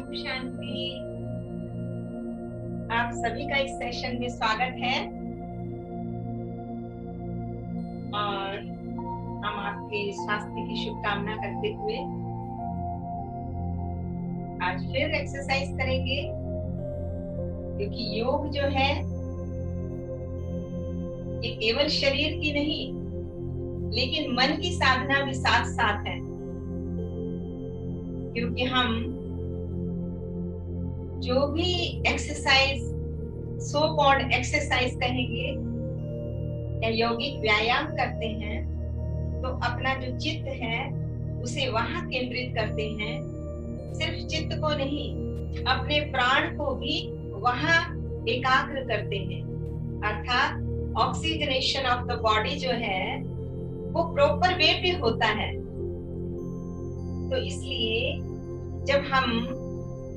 ओम शांति। आप सभी का इस सेशन में स्वागत है और हम आपके स्वास्थ्य की शुभकामना करते हुए आज फिर एक्सरसाइज करेंगे, क्योंकि योग जो है ये केवल शरीर की नहीं लेकिन मन की साधना भी साथ साथ है। क्योंकि हम जो भी एक्सरसाइज सो कॉल्ड एक्सरसाइज कहेंगे या यौगिक व्यायाम करते हैं तो अपना जो चित्त है उसे वहां केंद्रित करते हैं। सिर्फ चित्त को नहीं, अपने प्राण को भी वहां एकाग्र करते हैं। अर्थात ऑक्सीजनेशन ऑफ द बॉडी जो है वो प्रॉपर वे पे होता है। तो इसलिए जब हम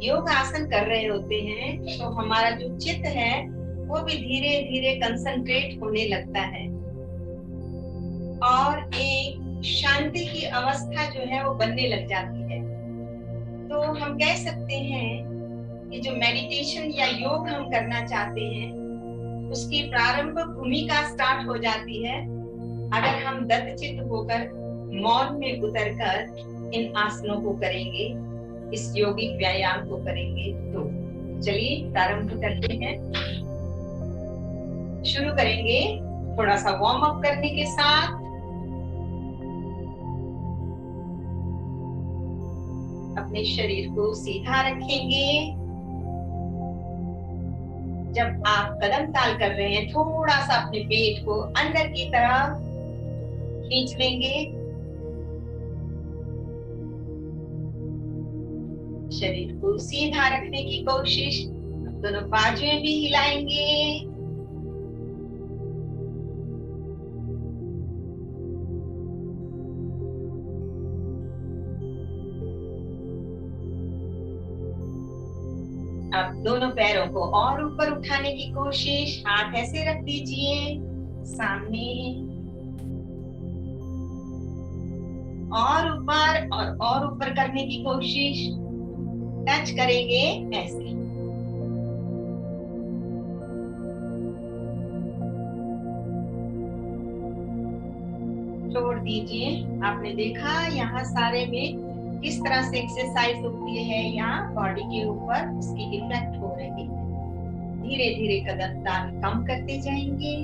योग आसन कर रहे होते हैं तो हमारा जो चित्त है वो भी धीरे धीरे कंसंट्रेट होने लगता है और एक शांति की अवस्था जो है वो बनने लग जाती है। तो हम कह सकते हैं कि जो मेडिटेशन या योग हम करना चाहते हैं उसकी प्रारंभ भूमिका स्टार्ट हो जाती है अगर हम दत्तचित्त होकर मौन में उतरकर इन आसनों को करेंगे, इस योगिक व्यायाम को करेंगे। तो चलिए प्रारंभ करते हैं। शुरू करेंगे थोड़ा सा वार्म अप करने के साथ। अपने शरीर को सीधा रखेंगे। जब आप कदम ताल कर रहे हैं थोड़ा सा अपने पेट को अंदर की तरफ खींच लेंगे। शरीर को सीधा रखने की कोशिश। दोनों बाजुएं भी हिलाएंगे। अब दोनों पैरों को और ऊपर उठाने की कोशिश। हाथ ऐसे रख दीजिए सामने और ऊपर करने की कोशिश। टच करेंगे ऐसे। छोड़ दीजिए। आपने देखा यहाँ सारे में किस तरह से एक्सरसाइज होती है, यहाँ बॉडी के ऊपर उसकी इफेक्ट हो रही है। धीरे धीरे कदम ताल कम करते जाएंगे।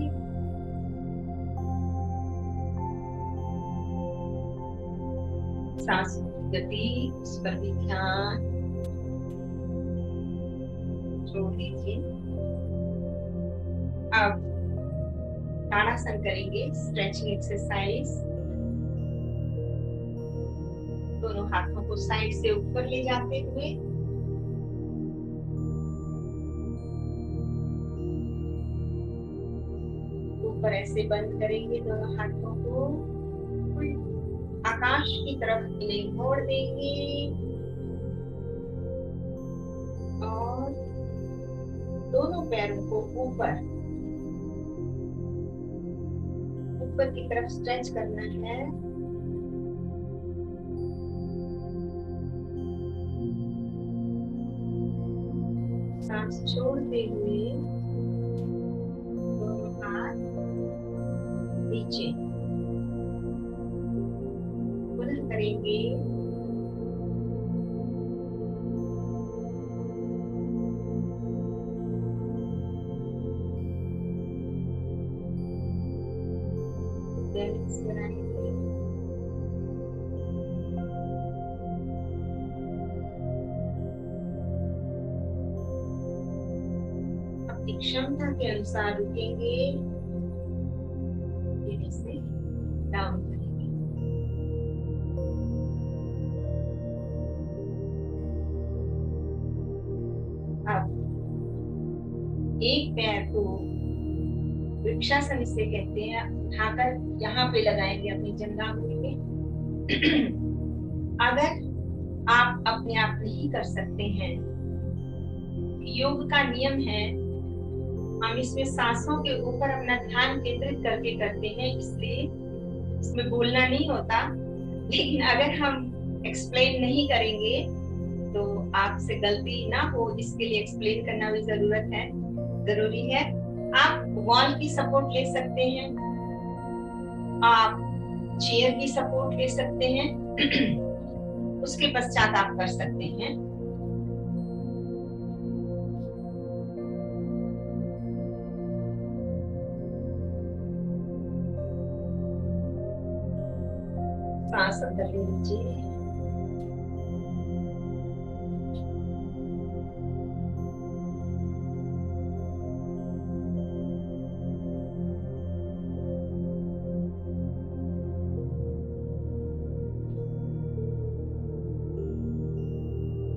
सांस की गति उस पर भी ध्यान। छोड़ दीजिए। अब ताड़ासन करेंगे, स्ट्रेचिंग एक्सरसाइज। दोनों हाथों को साइड से ऊपर ले जाते हुए ऊपर ऐसे बंद करेंगे। दोनों हाथों को आकाश की तरफ इन्हें मोड़ देंगे और दोनों पैरों को ऊपर की तरफ स्ट्रेच करना है। सांस छोड़ते हुए दोनों हाथ नीचे। पुनः करेंगे। अपनी क्षमता के अनुसार रुकेंगे, धीरे से डाउन करेंगे। अब एक पैर को वृक्षासन इसे कहते हैं, उठाकर यहाँ पे लगाएंगे अपनी जंघांगुली में। अगर आप अपने आप नहीं कर सकते हैं, योग का नियम है हम इसमें सांसों के ऊपर अपना ध्यान केंद्रित करके करते हैं, इसलिए इसमें बोलना नहीं होता। लेकिन अगर हम एक्सप्लेन नहीं करेंगे तो आपसे गलती ना हो इसके लिए एक्सप्लेन करना भी जरूरी है। आप वॉल की सपोर्ट ले सकते हैं, आप चेयर की सपोर्ट ले सकते हैं। उसके पश्चात आप कर सकते हैं सांस अंदर ले लीजिए,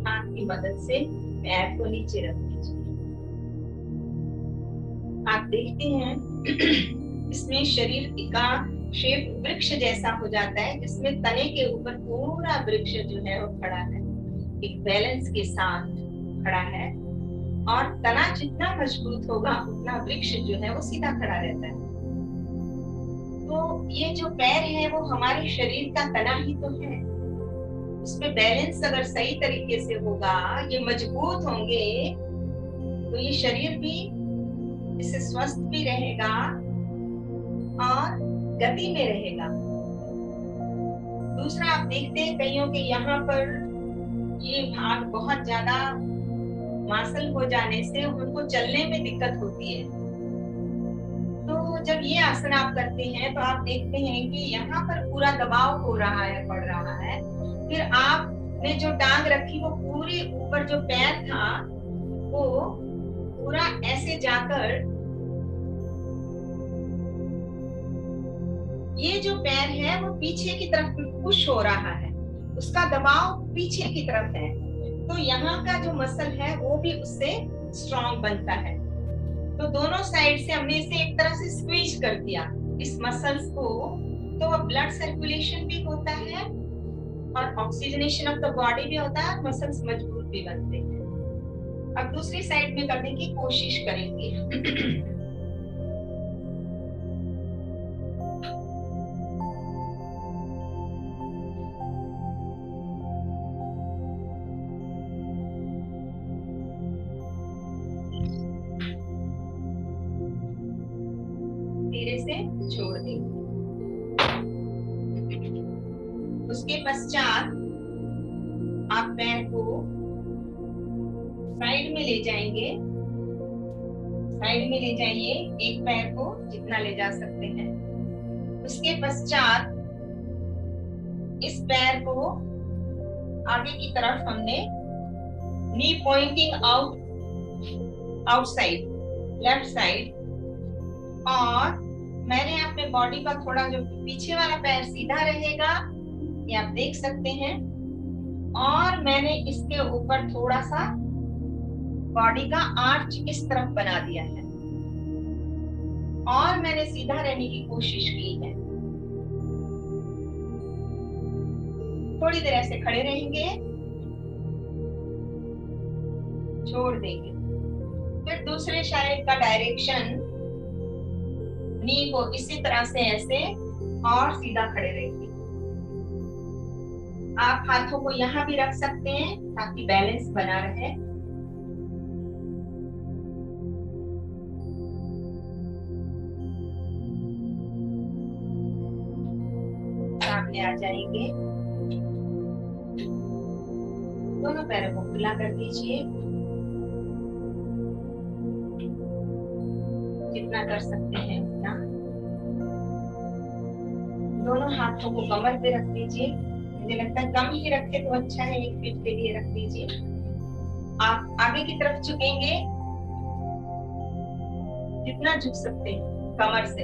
हाथ की मदद से पैर को नीचे रख लीजिए। आप देखते हैं इसमें शरीर का शेप वृक्ष जैसा हो जाता है, जिसमें तने के ऊपर पूरा वृक्ष जो है वो खड़ा है, एक बैलेंस के साथ खड़ा है। और तना जितना मजबूत होगा उतना वृक्ष जो है वो सीधा खड़ा रहता है। तो ये जो पैर है वो हमारे शरीर का तना ही तो है। उसमें बैलेंस अगर सही तरीके से होगा, ये मजबूत होंगे, तो ये शरीर भी इससे स्वस्थ भी रहेगा और गति में रहेगा। दूसरा, आप देखते हैं कईयों के यहाँ पर ये भाग बहुत ज्यादा मांसल हो जाने से उनको चलने में दिक्कत होती है। तो जब ये आसन आप करते हैं तो आप देखते हैं कि यहाँ पर पूरा दबाव हो रहा है, पड़ रहा है। फिर आपने जो टांग रखी वो पूरी ऊपर जो पैर था वो पूरा ऐसे जाकर ये जो पैर है वो पीछे की तरफ पुश हो रहा है, उसका दबाव पीछे की तरफ है। तो यहाँ का जो मसल है वो भी उससे स्ट्रॉन्ग बनता है। तो दोनों साइड से हमने इसे एक तरह से स्क्वीज कर दिया इस मसल्स को, तो ब्लड सर्कुलेशन भी होता है और ऑक्सीजनेशन ऑफ द बॉडी भी होता है, मसल्स मजबूत भी बनते हैं। अब दूसरी साइड में करने की कोशिश करेंगे। धीरे से छोड़ देंगे। उसके पश्चात आप पैर को साइड में ले जाएंगे, साइड में ले जाइए एक पैर को जितना ले जा सकते हैं। उसके पश्चात इस पैर को आगे की तरफ हमने नी पॉइंटिंग आउटसाइड लेफ्ट साइड, और मैंने अपने बॉडी का थोड़ा जो पीछे वाला पैर सीधा रहेगा ये आप देख सकते हैं, और मैंने इसके ऊपर थोड़ा सा बॉडी का आर्च इस तरफ बना दिया है और मैंने सीधा रहने की कोशिश की है। थोड़ी देर ऐसे खड़े रहेंगे, छोड़ देंगे। फिर दूसरे साइड का डायरेक्शन, नी को इसी तरह से ऐसे और सीधा खड़े रहेंगे। आप हाथों को यहाँ भी रख सकते हैं ताकि बैलेंस बना रहे। सामने आ जाएंगे, दोनों पैरों को खुला कर दीजिए जितना कर सकते हैं उतना। दोनों हाथों को कमर पे रख दीजिए, मुझे लगता है कम ही रखे तो अच्छा है, 1 फीट के लिए रख दीजिए। आप आगे की तरफ झुकेंगे जितना झुक सकते हैं कमर से,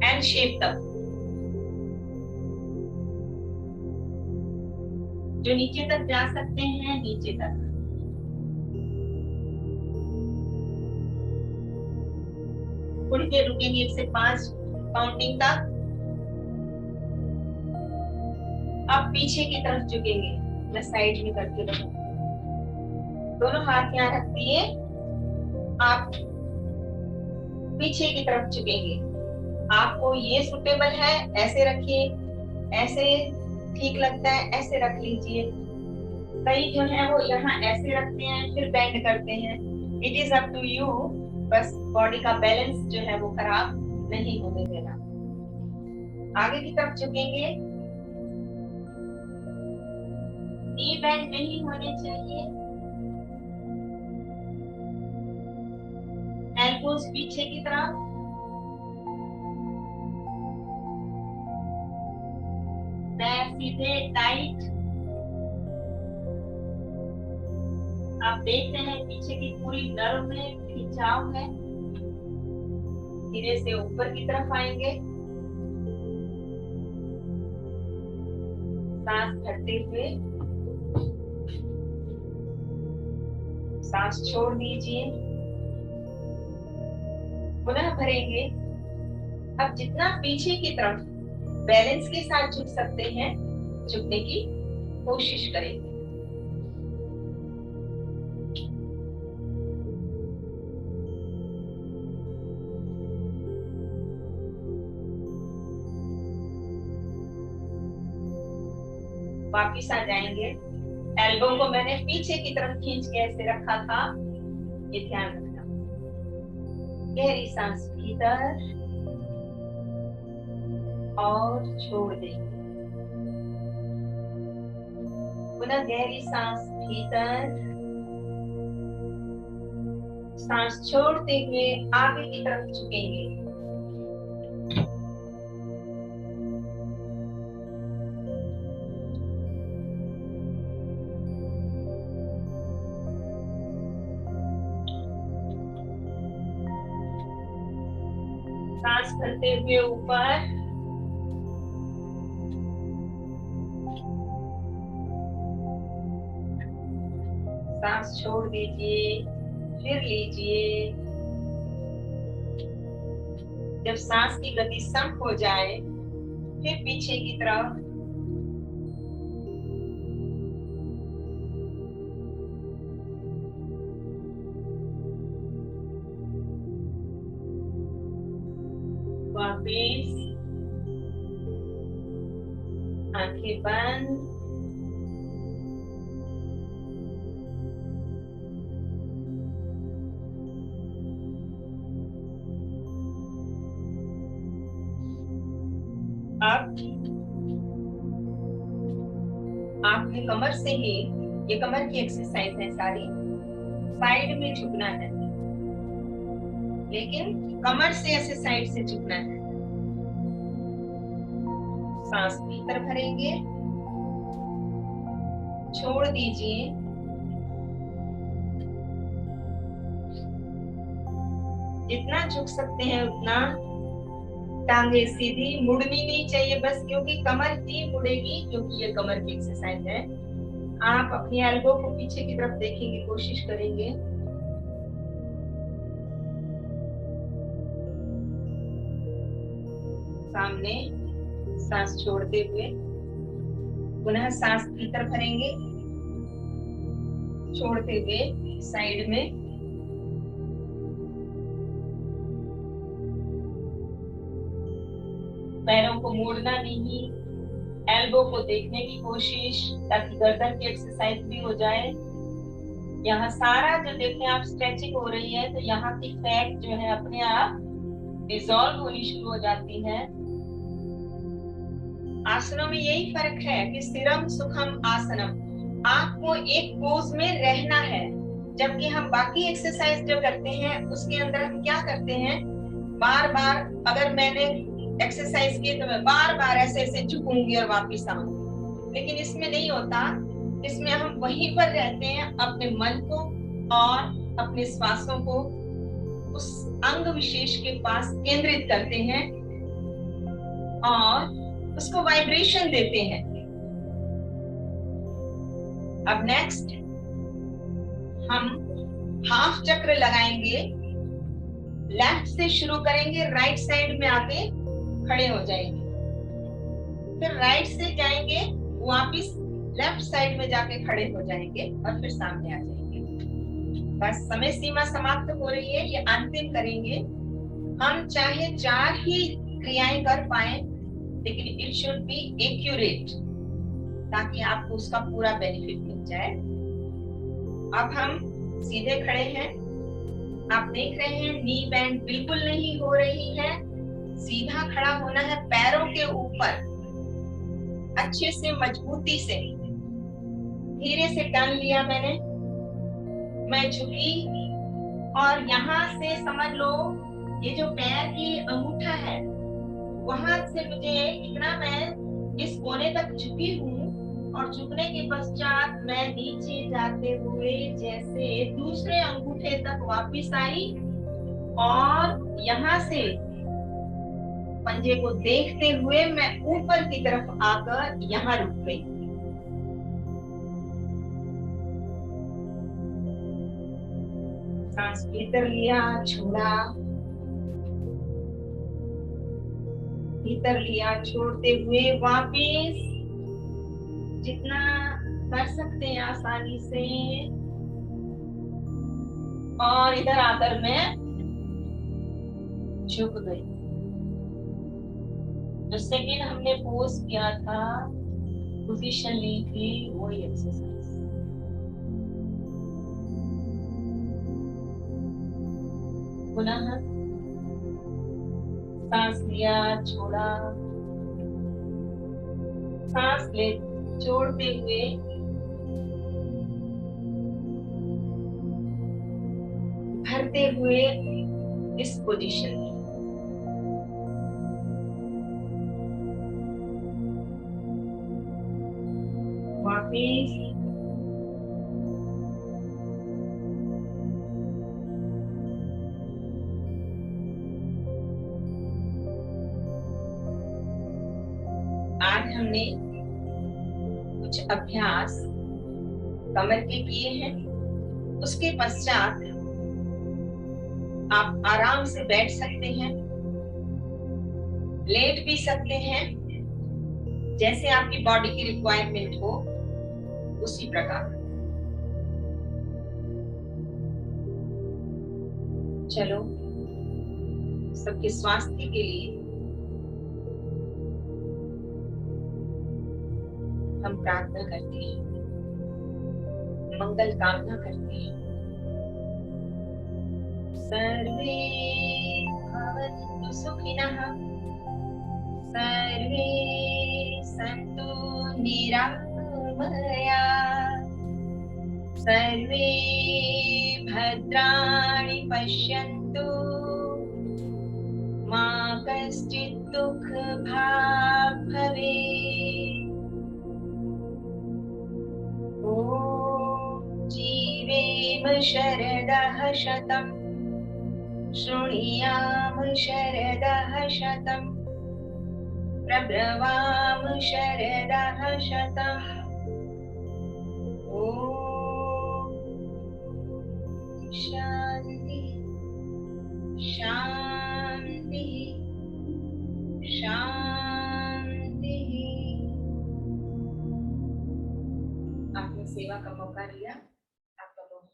एल शेप तक, जो नीचे तक जा सकते हैं नीचे तक। थोड़ी देर रुकेंगे 1 से 5 काउंटिंग तक। अब पीछे की तरफ झुकेंगे, मैं साइड में करके रहूंगा। दोनों हाथ यहाँ रख दिए, आप पीछे की तरफ झुकेंगे। आपको ये सूटेबल है ऐसे रखिए, ऐसे ठीक लगता है ऐसे रख लीजिए। कई जो है वो यहाँ ऐसे रखते हैं फिर बेंड करते हैं। It is up to you, बस बॉडी का बैलेंस जो है वो खराब नहीं होने देना। आगे की तरफ झुकेंगे, नी बेंड नहीं होने चाहिए, एल्बोज पीछे की तरफ, पैर सीधे टाइट। आप देख रहे हैं पीछे की पूरी नर्व में खिंचाव है। धीरे से ऊपर की तरफ आएंगे, सांस भरते हुए सांस छोड़ दीजिए, पुनः भरेंगे। अब जितना पीछे की तरफ बैलेंस के साथ झुक सकते हैं झुकने की कोशिश करेंगे। वापिस आ जाएंगे। एल्बो को मैंने पीछे की तरफ खींच के ऐसे रखा था, ये ध्यान रखना। गहरी सांस भीतर और छोड़ देंगे, पुनः गहरी सांस भीतर, सांस छोड़ते हुए आगे की तरफ झुकेंगे। सांस भरते हुए ऊपर, सांस छोड़ दीजिए, फिर लीजिए। जब सांस की गति सम हो जाए फिर पीछे की तरफ, वापिस आंखें बंद। अब आपने कमर से ही, ये कमर की एक्सरसाइज है सारी, साइड में झुकना है, लेकिन कमर से ऐसे साइड से झुकना है। सांस भीतर भरेंगे, छोड़ दीजिए, जितना झुक सकते हैं उतना। टांगे सीधी, मुड़नी नहीं चाहिए बस, क्योंकि कमर ही मुड़ेगी, क्योंकि ये कमर की एक्सरसाइज है। आप अपनी एल्बो को पीछे की तरफ देखने की कोशिश करेंगे। सामने सांस छोड़ते हुए पुनः सांस भीतर भरेंगे, छोड़ते हुए साइड में। पैरों को मोड़ना नहीं, एल्बो को देखने की कोशिश, ताकि गर्दन की एक्सरसाइज भी हो जाए। यहाँ सारा जो देखें आप स्ट्रेचिंग हो रही है, तो यहाँ की फैट जो है अपने आप डिसॉल्व होनी शुरू हो जाती है। आसनों में यही फर्क है कि स्थिरम सुखम आसनम, आपको एक पोज में रहना है, जबकि हम बाकी एक्सरसाइज जो करते हैं उसके अंदर हम क्या करते हैं, बार बार अगर मैंने एक्सरसाइज की तो मैं बार बार ऐसे ऐसे झुकूंगी और वापिस आऊंगी, लेकिन इसमें नहीं होता। इसमें हम वहीं पर रहते हैं, अपने मन को और अपने श्वासों को उस अंग विशेष के पास केंद्रित करते हैं और उसको वाइब्रेशन देते हैं। अब नेक्स्ट हम हाफ चक्र लगाएंगे, लेफ्ट से शुरू करेंगे, राइट साइड में आके खड़े हो जाएंगे, फिर राइट से जाएंगे, वापिस लेफ्ट साइड में जाके खड़े हो जाएंगे और फिर सामने आ जाएंगे। बस समय सीमा समाप्त हो रही है, ये अंतिम करेंगे। हम चाहे 4 ही क्रियाएं कर पाए, लेकिन इट शुड बी एक्यूरेट। ताकि आपको उसका पूरा बेनिफिट मिल जाए। अब हम सीधे खड़े हैं, आप देख रहे हैं नी बैंड बिल्कुल नहीं हो रही है, सीधा खड़ा होना है पैरों के ऊपर, अच्छे से मजबूती से। धीरे से टर्न लिया मैंने, मैं झुकी और यहाँ से समझ लो ये जो पैर की अंगूठा है वहां से मुझे इतना, मैं इस कोने तक झुकी हूँ और झुकने के पश्चात मैं नीचे जाते हुए जैसे दूसरे अंगूठे तक वापस आई और यहाँ से पंजे को देखते हुए मैं ऊपर की तरफ आकर यहाँ रुक गई। सांस भीतर लिया, छोड़ा, भीतर लिया, छोड़ते हुए वापस जितना कर सकते हैं आसानी से, और इधर आकर मैं झुक गई। जो सेकेंड हमने पोज किया था, पोजीशन ली थी, वही एक्सरसाइज। पुनः सांस लिया, छोड़ा, सांस ले छोड़ते हुए भरते हुए इस पोजीशन में वापिस आज हमने कुछ अभ्यास कमर के किए हैं, उसके पश्चात आप आराम से बैठ सकते हैं, लेट भी सकते हैं, जैसे आपकी बॉडी की रिक्वायरमेंट हो उसी प्रकार। चलो, सबके स्वास्थ्य के लिए हम प्रार्थना करते हैं, मंगल कामना करते हैं। सर्वे भवन्तु सुखिनः, सर्वे सन्तु निरामया, सर्वे भद्राणि पश्यन्तु, मा कश्चित् दुःखभाग् भवेत्। ॐ जीवेम शरदः शतम्, शृणुयाम शरदः शतम्, प्रब्रवाम शरदः शतम्। ॐ शान्ति शान्ति शान्ति। आपने सेवा का मौका लिया, आपका बहुत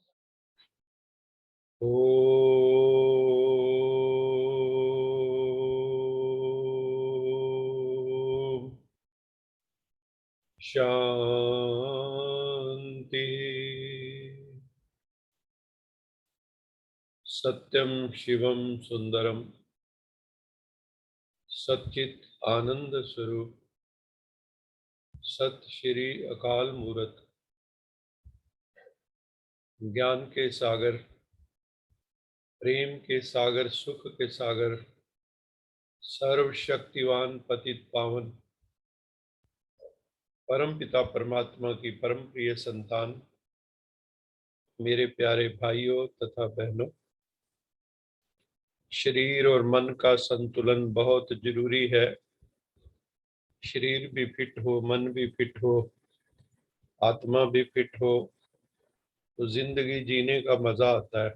शांति। सत्यम शिवम सुंदरम सच्चित आनंद स्वरूप सत श्री अकाल मूरत, ज्ञान के सागर, प्रेम के सागर, सुख के सागर, सर्वशक्तिवान पतित पावन परम पिता परमात्मा की परम प्रिय संतान, मेरे प्यारे भाइयों तथा बहनों, शरीर और मन का संतुलन बहुत जरूरी है। शरीर भी फिट हो, मन भी फिट हो, आत्मा भी फिट हो तो जिंदगी जीने का मजा आता है।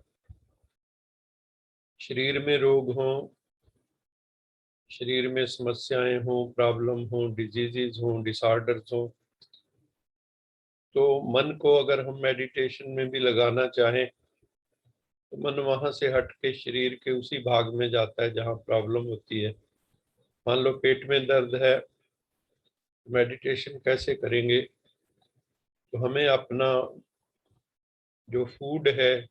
शरीर में रोग हो, शरीर में समस्याएं हो, प्रॉब्लम हो, डिजीजेज हो, डिसऑर्डर्स हो, तो मन को अगर हम मेडिटेशन में भी लगाना चाहें तो मन वहां से हट के शरीर के उसी भाग में जाता है जहां प्रॉब्लम होती है। मान लो पेट में दर्द है मेडिटेशन कैसे करेंगे? तो हमें अपना जो फूड है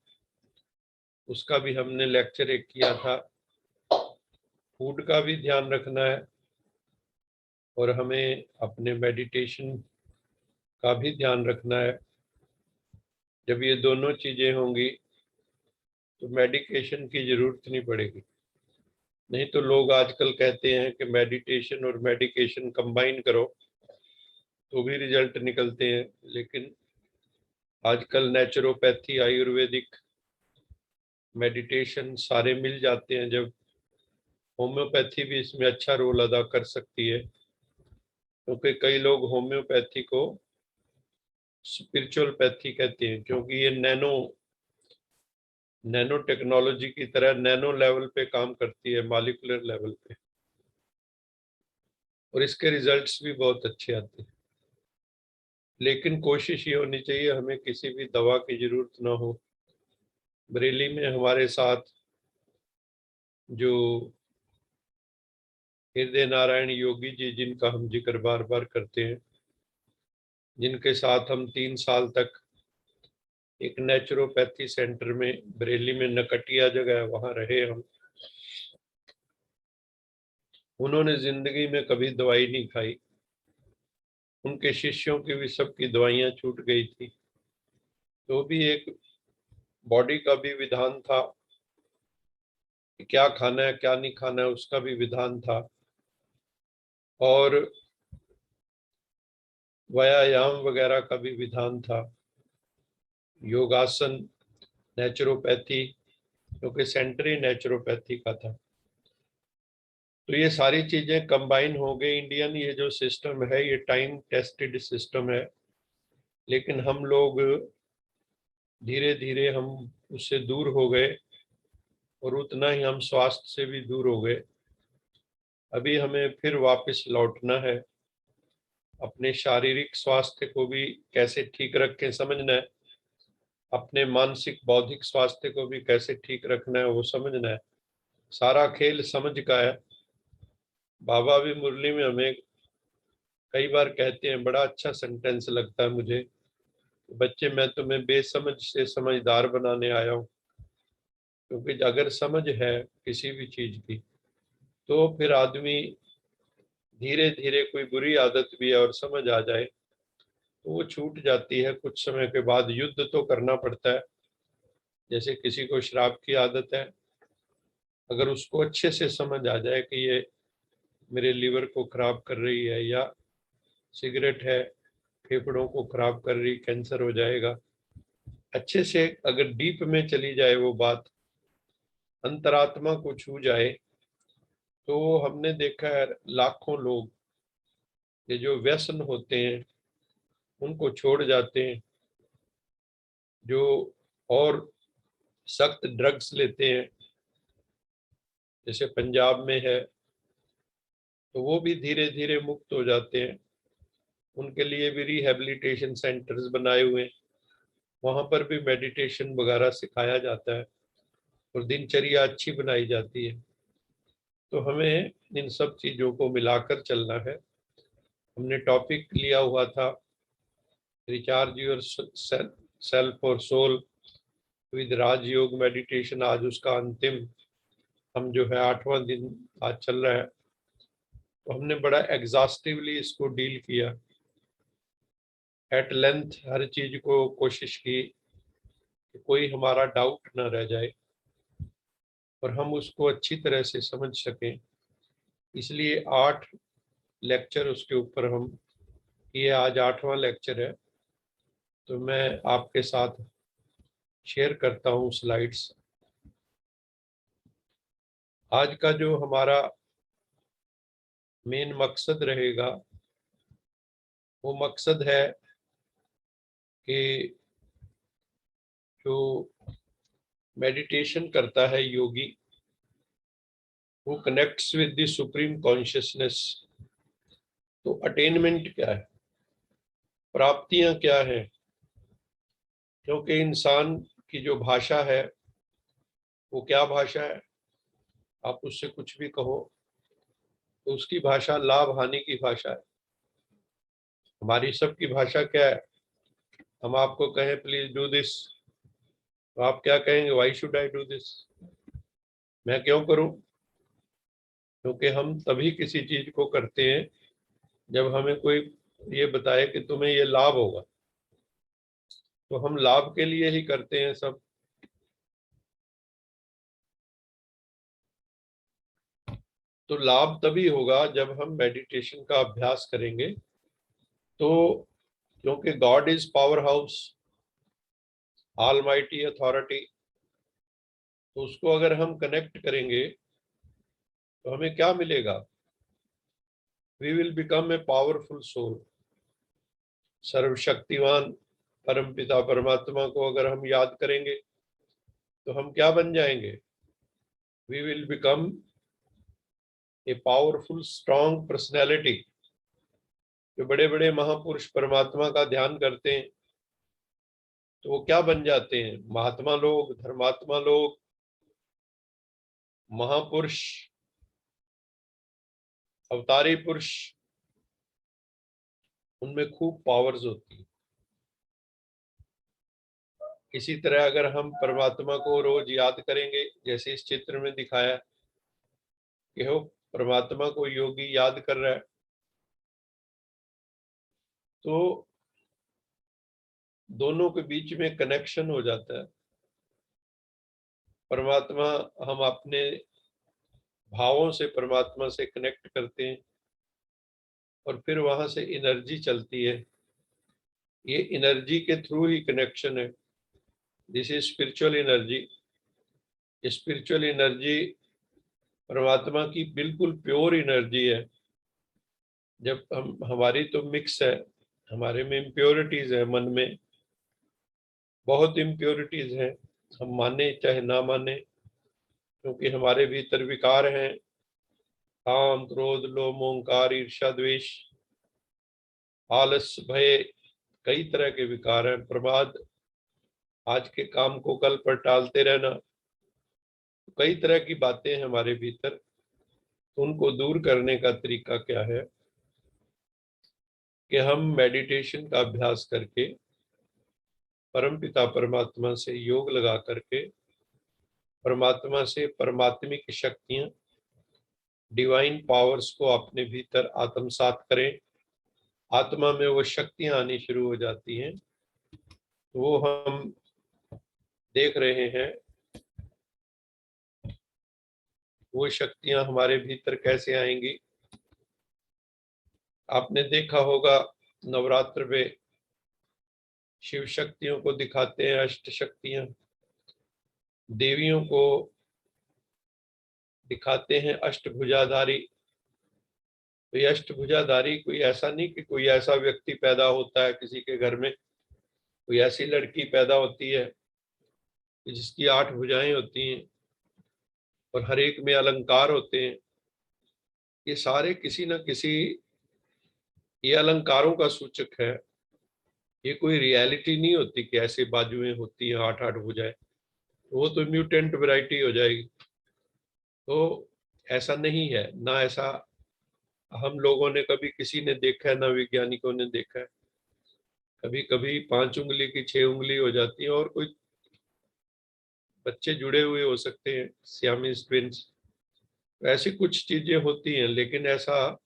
उसका भी हमने लेक्चर एक किया था, फूड का भी ध्यान रखना है और हमें अपने मेडिटेशन का भी ध्यान रखना है। जब ये दोनों चीजें होंगी तो मेडिकेशन की जरूरत नहीं पड़ेगी। नहीं तो लोग आजकल कहते हैं कि मेडिटेशन और मेडिकेशन कंबाइन करो तो भी रिजल्ट निकलते हैं, लेकिन आजकल नेचुरोपैथी, आयुर्वेदिक, मेडिटेशन सारे मिल जाते हैं। जब होम्योपैथी भी इसमें अच्छा रोल अदा कर सकती है, क्योंकि कई लोग होम्योपैथी को स्पिरिचुअल पैथी कहते हैं, क्योंकि ये नैनो टेक्नोलॉजी की तरह नैनो लेवल पे काम करती है, मॉलिक्यूलर लेवल पे, और इसके रिजल्ट्स भी बहुत अच्छे आते हैं। लेकिन कोशिश ये होनी चाहिए हमें किसी भी दवा की जरूरत ना हो। बरेली में हमारे साथ जो हृदय नारायण योगी जी, जिनका हम जिक्र बार बार करते हैं, जिनके साथ हम 3 साल तक एक नेचुरोपैथी सेंटर में बरेली में नकटिया जगह है वहां रहे हम। उन्होंने जिंदगी में कभी दवाई नहीं खाई, उनके शिष्यों की भी सबकी दवाइयां छूट गई थी। तो भी एक बॉडी का भी विधान था कि क्या खाना है क्या नहीं खाना है, उसका भी विधान था। और व्यायाम वगैरह का भी विधान था, योगासन, नेचुरोपैथी, क्योंकि सेंटर ही नेचुरोपैथी का था। तो ये सारी चीजें कंबाइन हो गई। इंडियन ये जो सिस्टम है ये टाइम टेस्टेड सिस्टम है, लेकिन हम लोग धीरे धीरे हम उससे दूर हो गए और उतना ही हम स्वास्थ्य से भी दूर हो गए। अभी हमें फिर वापस लौटना है, अपने शारीरिक स्वास्थ्य को भी कैसे ठीक रखें समझना है, अपने मानसिक बौद्धिक स्वास्थ्य को भी कैसे ठीक रखना है वो समझना है। सारा खेल समझ का है। बाबा भी मुरली में हमें कई बार कहते हैं, बड़ा अच्छा सेंटेंस लगता है मुझे, बच्चे मैं तुम्हें बेसमझ से समझदार बनाने आया हूँ। क्योंकि अगर समझ है किसी भी चीज की तो फिर आदमी धीरे धीरे, कोई बुरी आदत भी है और समझ आ जाए तो वो छूट जाती है। कुछ समय के बाद युद्ध तो करना पड़ता है। जैसे किसी को शराब की आदत है, अगर उसको अच्छे से समझ आ जाए कि ये मेरे लीवर को खराब कर रही है, या सिगरेट है फेफड़ों को खराब कर रही, कैंसर हो जाएगा, अच्छे से अगर डीप में चली जाए वो बात, अंतरात्मा को छू जाए, तो हमने देखा है लाखों लोग ये जो व्यसन होते हैं उनको छोड़ जाते हैं। जो और सख्त ड्रग्स लेते हैं, जैसे पंजाब में है, तो वो भी धीरे धीरे मुक्त हो जाते हैं। उनके लिए भी रिहैबिलिटेशन सेंटर्स बनाए हुए हैं, वहां पर भी मेडिटेशन वगैरह सिखाया जाता है और दिनचर्या अच्छी बनाई जाती है। तो हमें इन सब चीजों को मिलाकर चलना है। हमने टॉपिक लिया हुआ था रिचार्ज योर सेल्फ और सोल विद राजयोग मेडिटेशन। आज उसका अंतिम, हम जो है 8वां दिन आज चल रहा है, तो हमने बड़ा एग्जॉस्टिवली इसको डील किया, एट लेंथ हर चीज को कोशिश की कि कोई हमारा डाउट ना रह जाए और हम उसको अच्छी तरह से समझ सकें। इसलिए 8 लेक्चर उसके ऊपर हम, ये आज 8वां लेक्चर है। तो मैं आपके साथ शेयर करता हूँ स्लाइड्स। आज का जो हमारा मेन मकसद रहेगा वो मकसद है कि जो मेडिटेशन करता है योगी, वो connects with the supreme consciousness. तो अटेनमेंट क्या है, प्राप्तियां क्या है? क्योंकि इंसान की जो भाषा है वो क्या भाषा है, आप उससे कुछ भी कहो तो उसकी भाषा लाभ हानि की भाषा है। हमारी सबकी भाषा क्या है? हम आपको कहें प्लीज डू दिस, तो आप क्या कहेंगे? Why should I do this? मैं क्यों करूं? क्योंकि हम तभी किसी चीज को करते हैं जब हमें कोई ये बताए कि तुम्हें ये लाभ होगा, तो हम लाभ के लिए ही करते हैं सब। तो लाभ तभी होगा जब हम मेडिटेशन का अभ्यास करेंगे। तो क्योंकि God is power house, almighty authority, तो उसको अगर हम कनेक्ट करेंगे तो हमें क्या मिलेगा? We will become a powerful soul. सर्वशक्तिवान परमपिता परमात्मा को अगर हम याद करेंगे तो हम क्या बन जाएंगे? We will become a powerful strong personality. जो बड़े बड़े महापुरुष परमात्मा का ध्यान करते हैं तो वो क्या बन जाते हैं? महात्मा लोग, धर्मात्मा लोग, महापुरुष, अवतारी पुरुष। उनमें खूब पावर्स होती है। इसी तरह अगर हम परमात्मा को रोज याद करेंगे, जैसे इस चित्र में दिखाया कि वो परमात्मा को योगी याद कर रहा है, तो दोनों के बीच में कनेक्शन हो जाता है। परमात्मा, हम अपने भावों से परमात्मा से कनेक्ट करते हैं और फिर वहां से एनर्जी चलती है। ये एनर्जी के थ्रू ही कनेक्शन है। This is spiritual energy. Spiritual energy परमात्मा की बिल्कुल प्योर एनर्जी है। जब हम, हमारी तो मिक्स है, हमारे में इम्प्योरिटीज है, मन में बहुत इम्प्योरिटीज हैं, हम माने चाहे ना माने, क्योंकि हमारे भीतर विकार हैं, काम क्रोध लोभ मोहंकार ईर्ष्या द्वेष आलस भय, कई तरह के विकार हैं। प्रमाद, आज के काम को कल पर टालते रहना, कई तरह की बातें हैं हमारे भीतर। उनको दूर करने का तरीका क्या है कि हम मेडिटेशन का अभ्यास करके परमपिता परमात्मा से योग लगा करके परमात्मा से परमात्मिक शक्तियां, डिवाइन पावर्स को अपने भीतर आत्मसात करें। आत्मा में वो शक्तियां आनी शुरू हो जाती हैं। तो वो हम देख रहे हैं, वो शक्तियां हमारे भीतर कैसे आएंगी। आपने देखा होगा नवरात्र में शिव शक्तियों को दिखाते हैं, अष्ट शक्तियां, देवियों को दिखाते हैं अष्टभुजाधारी। तो ये अष्टभुजाधारी कोई ऐसा नहीं कि कोई ऐसा व्यक्ति पैदा होता है किसी के घर में, कोई ऐसी लड़की पैदा होती है कि जिसकी 8 भुजाएं होती हैं और हर एक में अलंकार होते हैं। ये सारे किसी न किसी, ये अलंकारों का सूचक है। ये कोई रियलिटी नहीं होती कि ऐसे बाजुएं होती हैं 8-8 भुजाएं, वो तो म्यूटेंट वैरायटी हो जाएगी। तो ऐसा नहीं है, ना ऐसा हम लोगों ने कभी किसी ने देखा है, ना वैज्ञानिकों ने देखा है। कभी कभी 5 उंगली की 6 उंगली हो जाती है, और कोई बच्चे जुड़े हुए हो सकते हैं, सियामीज ट्विंस। ऐसी कुछ चीजें होती हैं, लेकिन ऐसा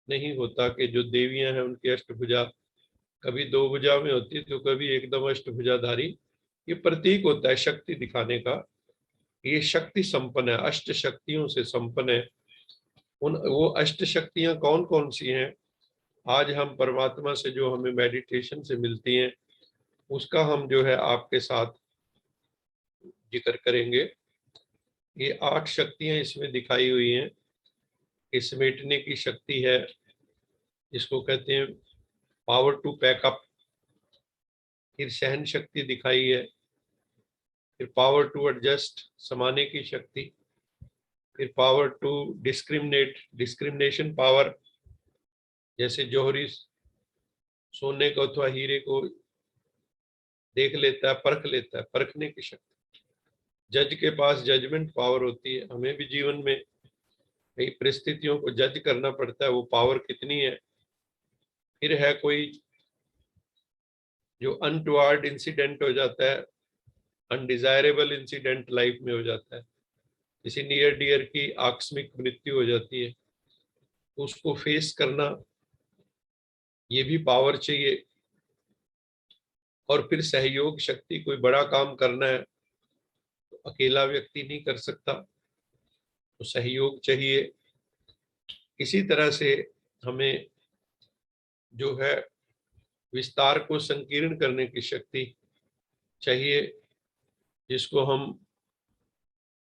नहीं होता कि जो देवियां हैं उनकी अष्टभुजा कभी 2 भुजा में होती है तो कभी एकदम अष्टभुजाधारी। ये प्रतीक होता है शक्ति दिखाने का। ये शक्ति संपन्न है, अष्ट शक्तियों से संपन्न है। उन वो अष्ट शक्तियां कौन कौन सी हैं? आज हम परमात्मा से जो हमें मेडिटेशन से मिलती हैं उसका हम जो है आपके साथ जिक्र करेंगे। ये 8 शक्तियां इसमें दिखाई हुई हैं। ये समेटने की शक्ति है, जिसको कहते हैं पावर टू पैकअप। फिर सहन शक्ति दिखाई है। फिर पावर टू एडजस्ट, समाने की शक्ति। फिर power to discriminate, discrimination power, जैसे जौहरी सोने को अथवा हीरे को देख लेता है, परख लेता है, परखने की शक्ति। जज के पास जजमेंट पावर होती है। हमें भी जीवन में कई परिस्थितियों को जज करना पड़ता है, वो पावर कितनी है। फिर है कोई जो अनटुवर्ड इंसिडेंट हो जाता है, अनडिजायरेबल इंसिडेंट लाइफ में हो जाता है, किसी नियर डियर की आकस्मिक मृत्यु हो जाती है, तो उसको फेस करना, ये भी पावर चाहिए। और फिर सहयोग शक्ति, कोई बड़ा काम करना है तो अकेला व्यक्ति नहीं कर सकता, तो सहयोग चाहिए। इसी तरह से हमें जो है विस्तार को संकीर्ण करने की शक्ति चाहिए, जिसको हम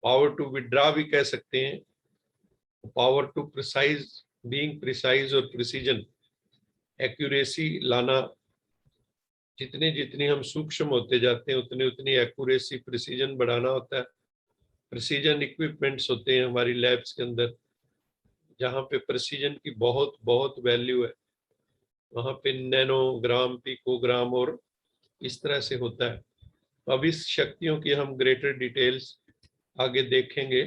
पावर टू विड्रा भी कह सकते हैं, power to precise, being precise और प्रिसीजन, एक्यूरेसी लाना। जितने जितनी हम सूक्ष्म होते जाते हैं उतनी उतनी एक्यूरेसी, प्रिसीजन बढ़ाना होता है। प्रिसीजन इक्विपमेंट्स होते हैं हमारी लैब्स के अंदर, जहाँ पे प्रिसीजन की बहुत बहुत वैल्यू है, वहाँ पे नैनोग्राम, पिकोग्राम और इस तरह से होता है। अब इस शक्तियों की हम ग्रेटर डिटेल्स आगे देखेंगे।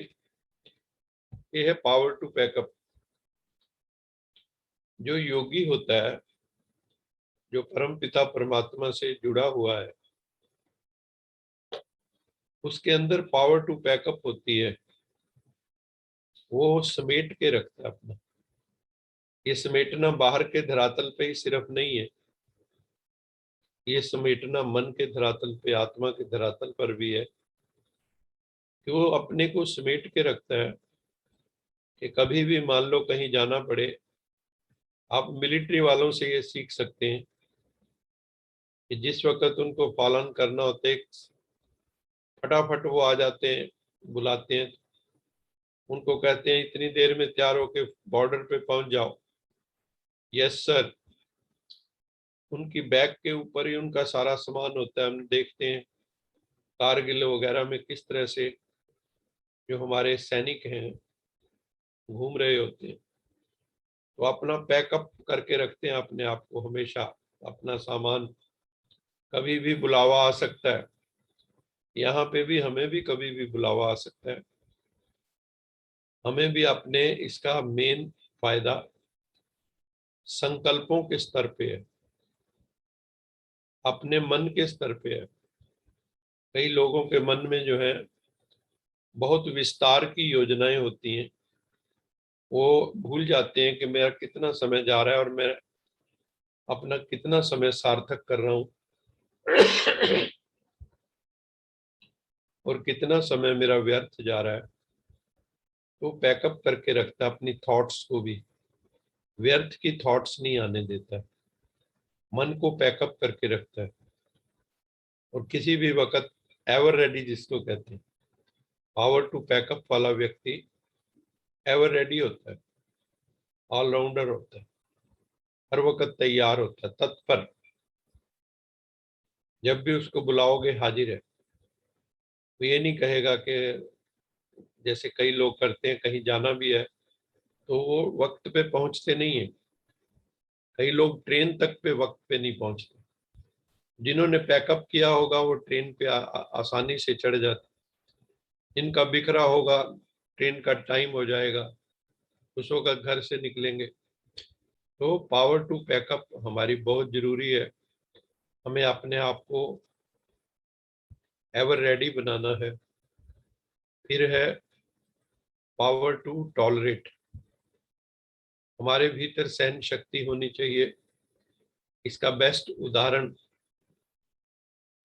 ये है पावर टू पैकअप। जो योगी होता है, जो परम पिता परमात्मा से जुड़ा हुआ है, उसके अंदर पावर टू पैकअप होती है। वो समेट के रखता है अपना। ये समेटना बाहर के धरातल पे ही सिर्फ नहीं है, ये समेटना मन के धरातल पे, आत्मा के धरातल पर भी है, कि वो अपने को समेट के रखता है कि कभी भी मान लो कहीं जाना पड़े। आप मिलिट्री वालों से ये सीख सकते हैं कि जिस वक्त उनको पालन करना होता है, फटाफट वो आ जाते हैं, बुलाते हैं, उनको कहते हैं इतनी देर में तैयार होके बॉर्डर पे पहुंच जाओ। Yes sir. उनकी बैग के ऊपर ही उनका सारा सामान होता है। हम देखते हैं कारगिल वगैरह में किस तरह से जो हमारे सैनिक हैं घूम रहे होते हैं, तो अपना पैकअप करके रखते हैं अपने आप को हमेशा, अपना सामान। कभी भी बुलावा आ सकता है, यहाँ पे भी हमें भी कभी भी बुलावा आ सकता है। हमें भी अपने इसका मेन फायदा संकल्पों के स्तर पे है, अपने मन के स्तर पे है। कई लोगों के मन में जो है बहुत विस्तार की योजनाएं होती हैं, वो भूल जाते हैं कि मेरा कितना समय जा रहा है और मैं अपना कितना समय सार्थक कर रहा हूँ और कितना समय मेरा व्यर्थ जा रहा है। तो पैकअप करके रखता है अपनी थॉट्स को भी, व्यर्थ की थॉट्स नहीं आने देता है, मन को पैकअप करके रखता है। और किसी भी वक्त एवर रेडी जिसको कहते हैं, पावर टू पैकअप वाला व्यक्ति एवर रेडी होता है, ऑलराउंडर होता है, हर वक्त तैयार होता है, तत्पर। जब भी उसको बुलाओगे हाजिर है। तो ये नहीं कहेगा कि जैसे कई लोग करते हैं, कहीं जाना भी है तो वो वक्त पे पहुंचते नहीं है। कई लोग ट्रेन तक पे वक्त पे नहीं पहुंचते। जिन्होंने पैकअप किया होगा वो ट्रेन पे आसानी से चढ़ जाते। जिनका बिखरा होगा, ट्रेन का टाइम हो जाएगा, उस वक्त घर से निकलेंगे। तो पावर टू पैकअप हमारी बहुत जरूरी है। हमें अपने आप को एवर रेडी बनाना है। फिर है पावर टू टॉलरेट। हमारे भीतर सहन शक्ति होनी चाहिए। इसका बेस्ट उदाहरण,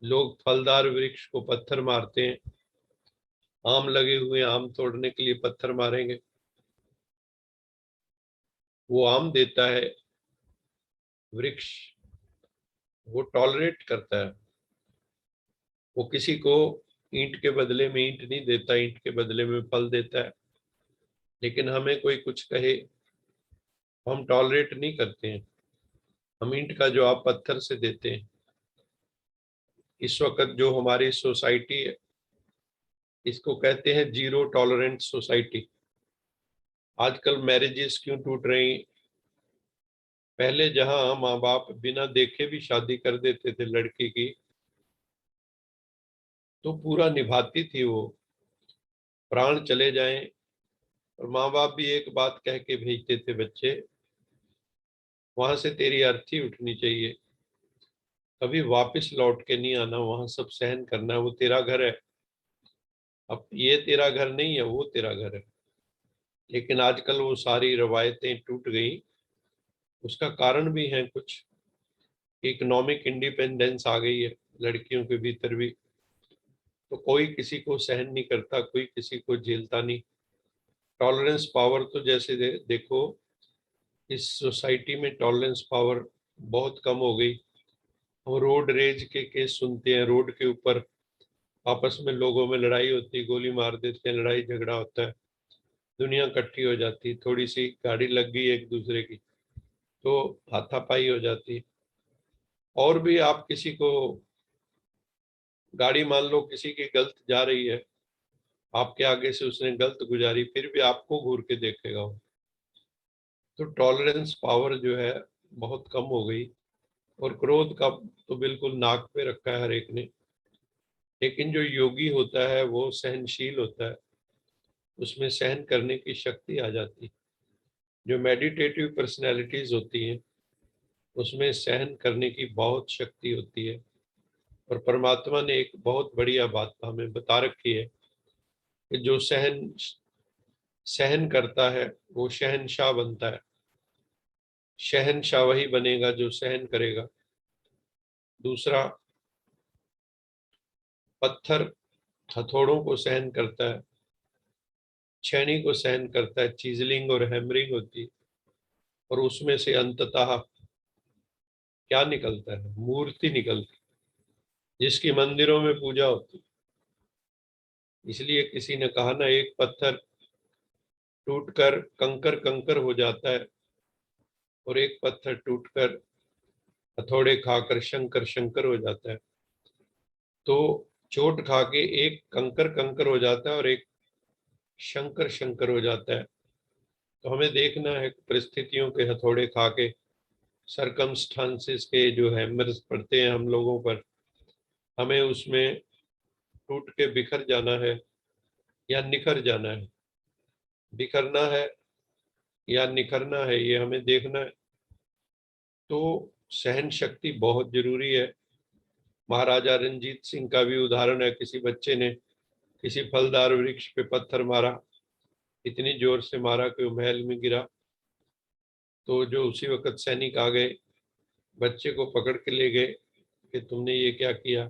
लोग फलदार वृक्ष को पत्थर मारते हैं, आम लगे हुए आम तोड़ने के लिए पत्थर मारेंगे, वो आम देता है वृक्ष, वो टॉलरेट करता है। वो किसी को ईंट के बदले में ईंट नहीं देता, ईंट के बदले में फल देता है। लेकिन हमें कोई कुछ कहे, हम टॉलरेट नहीं करते हैं, हम ईंट का जवाब पत्थर से देते हैं। इस वक्त जो हमारी सोसाइटी है, इसको कहते हैं जीरो टॉलरेंस सोसाइटी। आजकल मैरिजेस क्यों टूट रही? पहले जहां माँ बाप बिना देखे भी शादी कर देते थे लड़की की, तो पूरा निभाती थी वो, प्राण चले जाएं। और माँ बाप भी एक बात कह के भेजते थे बच्चे वहां से तेरी अर्थी उठनी चाहिए, कभी वापस लौट के नहीं आना, वहां सब सहन करना है। वो तेरा घर है, अब ये तेरा घर नहीं है, वो तेरा घर है। लेकिन आजकल वो सारी रवायतें टूट गई। उसका कारण भी है कुछ, इकोनॉमिक इंडिपेंडेंस आ गई है लड़कियों के भीतर भी, तो कोई किसी को सहन नहीं करता, कोई किसी को झेलता नहीं। टॉलरेंस पावर तो जैसे देखो, इस सोसाइटी में टॉलरेंस पावर बहुत कम हो गई। हम रोड रेज के केस सुनते हैं, रोड के ऊपर आपस में लोगों में लड़ाई होती है, गोली मार देते हैं, लड़ाई झगड़ा होता है, दुनिया इकट्ठी हो जाती है, थोड़ी सी गाड़ी लग गई एक दूसरे की तो हाथापाई हो जाती है। और भी आप किसी को गाड़ी, मान लो किसी की गलत जा रही है, आपके आगे से उसने गलत गुजारी, फिर भी आपको घूर के देखेगा वो। तो टॉलरेंस पावर जो है बहुत कम हो गई, और क्रोध का तो बिल्कुल नाक पे रखा है हर एक ने। लेकिन जो योगी होता है वो सहनशील होता है, उसमें सहन करने की शक्ति आ जाती है। जो मेडिटेटिव पर्सनैलिटीज होती हैं उसमें सहन करने की बहुत शक्ति होती है। और परमात्मा ने एक बहुत बढ़िया बात हमें बता रखी है कि जो सहन सहन करता है वो शहनशाह बनता है। शहनशाह वही बनेगा जो सहन करेगा। दूसरा, पत्थर हथौड़ों को सहन करता है, छेनी को सहन करता है, चीजलिंग और हैमरिंग होती है, और उसमें से अंततः क्या निकलता है? मूर्ति निकलती, जिसकी मंदिरों में पूजा होती। इसलिए किसी ने कहा ना, एक पत्थर टूटकर कंकर कंकर हो जाता है, और एक पत्थर टूटकर हथौड़े खाकर शंकर शंकर हो जाता है। तो चोट खा के एक कंकर कंकर हो जाता है और एक शंकर शंकर हो जाता है। तो हमें देखना है कि परिस्थितियों के हथौड़े खा के, सरकमस्टांसेस के जो हैमर्स पड़ते हैं हम लोगों पर, हमें उसमें टूट के बिखर जाना है या निखर जाना है। बिखरना है या निखरना है, ये हमें देखना है। तो सहन शक्ति बहुत जरूरी है। महाराजा रंजीत सिंह का भी उदाहरण है, किसी बच्चे ने किसी फलदार वृक्ष पे पत्थर मारा, इतनी जोर से मारा कि वो महल में गिरा। तो जो उसी वक्त सैनिक आ गए, बच्चे को पकड़ के ले गए कि तुमने ये क्या किया।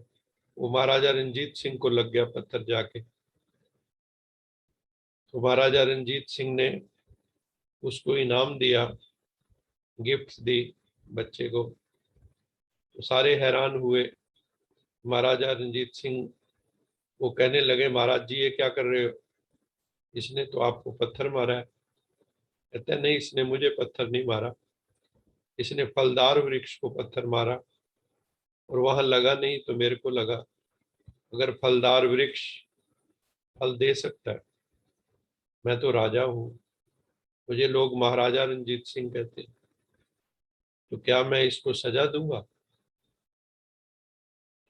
वो महाराजा रंजीत सिंह को लग गया पत्थर जाके। तो महाराजा रंजीत सिंह ने उसको इनाम दिया, गिफ्ट दी बच्चे को। तो सारे हैरान हुए। महाराजा रंजीत सिंह वो कहने लगे, महाराज जी ये क्या कर रहे हो, इसने तो आपको पत्थर मारा है। कहते नहीं, इसने मुझे पत्थर नहीं मारा, इसने फलदार वृक्ष को पत्थर मारा, और वहां लगा नहीं तो मेरे को लगा। अगर फलदार वृक्ष फल दे सकता है, मैं तो राजा हूँ, मुझे लोग महाराजा रंजीत सिंह कहते हैं, तो क्या मैं इसको सजा दूंगा?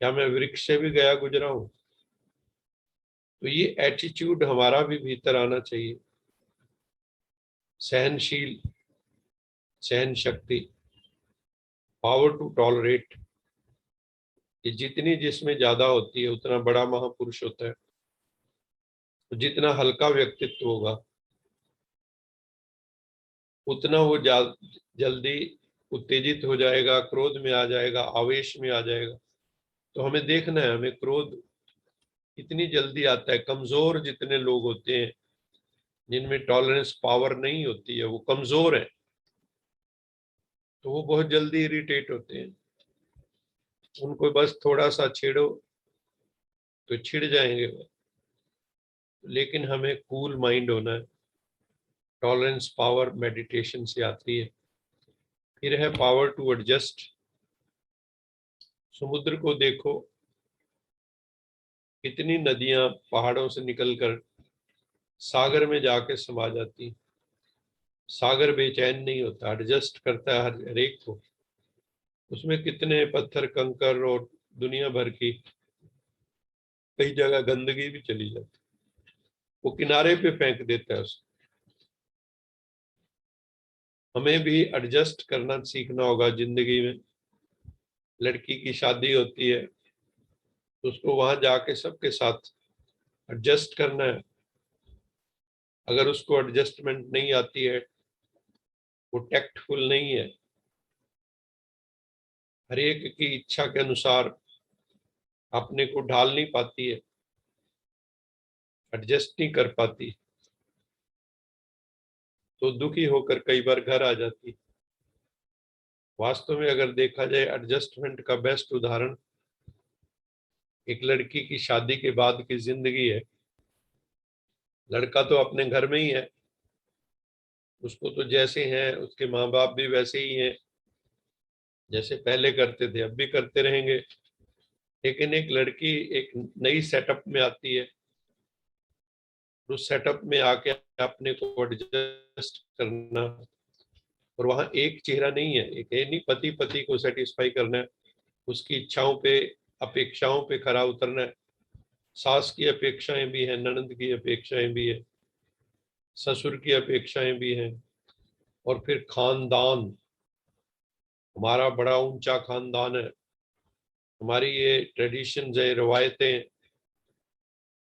क्या मैं वृक्ष से भी गया गुजरा हूं? तो ये एटीट्यूड हमारा भी भीतर आना चाहिए। सहनशील, सहन शक्ति, पावर टू टॉलरेट, ये जितनी जिसमें ज्यादा होती है उतना बड़ा महापुरुष होता है। तो जितना हल्का व्यक्तित्व होगा उतना वो जल्दी उत्तेजित हो जाएगा, क्रोध में आ जाएगा, आवेश में आ जाएगा। तो हमें देखना है, हमें क्रोध इतनी जल्दी आता है। कमजोर जितने लोग होते हैं, जिनमें टॉलरेंस पावर नहीं होती है, वो कमजोर है, तो वो बहुत जल्दी इरिटेट होते हैं। उनको बस थोड़ा सा छेड़ो तो छिड़ जाएंगे वो। लेकिन हमें कूल माइंड होना है। टॉलरेंस पावर मेडिटेशन से आती है। फिर है पावर टू एडजस्ट। समुद्र को देखो, कितनी नदियां पहाड़ों से निकलकर सागर में जाके समा जाती। सागर बेचैन नहीं होता, एडजस्ट करता है हर एक को। उसमें कितने पत्थर कंकर और दुनिया भर की कई जगह गंदगी भी चली जाती, वो किनारे पे फेंक देता है उसको। हमें भी एडजस्ट करना सीखना होगा जिंदगी में। लड़की की शादी होती है तो उसको वहां जाके सबके साथ एडजस्ट करना है। अगर उसको एडजस्टमेंट नहीं आती है, वो टैक्टफुल नहीं है, हर एक की इच्छा के अनुसार अपने को ढाल नहीं पाती है, एडजस्ट नहीं कर पाती, तो दुखी होकर कई बार घर आ जाती। वास्तव में अगर देखा जाए, एडजस्टमेंट का बेस्ट उदाहरण एक लड़की की शादी के बाद की जिंदगी है। लड़का तो अपने घर में ही है, उसको तो जैसे हैं उसके माँ बाप भी वैसे ही हैं, जैसे पहले करते थे अब भी करते रहेंगे। लेकिन एक लड़की एक नई सेटअप में आती है, उस सेटअप में आके अपने को एडजस्ट करना, और वहां एक चेहरा नहीं है, एक है नहीं पति पति को सेटिस्फाई करना है, उसकी इच्छाओं पे अपेक्षाओं पे खरा उतरना है। सास की अपेक्षाएं भी हैं, ननद की अपेक्षाएं भी है, ससुर की अपेक्षाएं भी हैं, और फिर खानदान, हमारा बड़ा ऊंचा खानदान है, हमारी ये ट्रेडिशन है, रवायतें,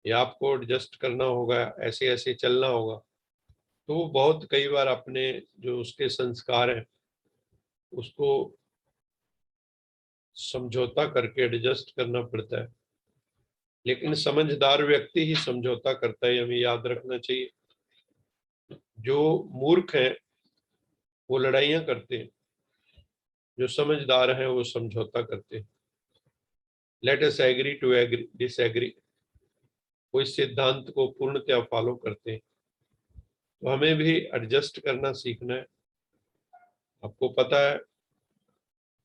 ये आपको एडजस्ट करना होगा, ऐसे ऐसे चलना होगा। तो वो बहुत कई बार अपने जो उसके संस्कार हैं उसको समझौता करके एडजस्ट करना पड़ता है। लेकिन समझदार व्यक्ति ही समझौता करता है, हमें याद रखना चाहिए। जो मूर्ख हैं वो लड़ाइयाँ करते हैं, जो समझदार हैं वो समझौता करते हैं। Let us agree to agree disagree, वो इस सिद्धांत को पूर्णतः फॉलो करते हैं। तो हमें भी एडजस्ट करना सीखना है। आपको पता है,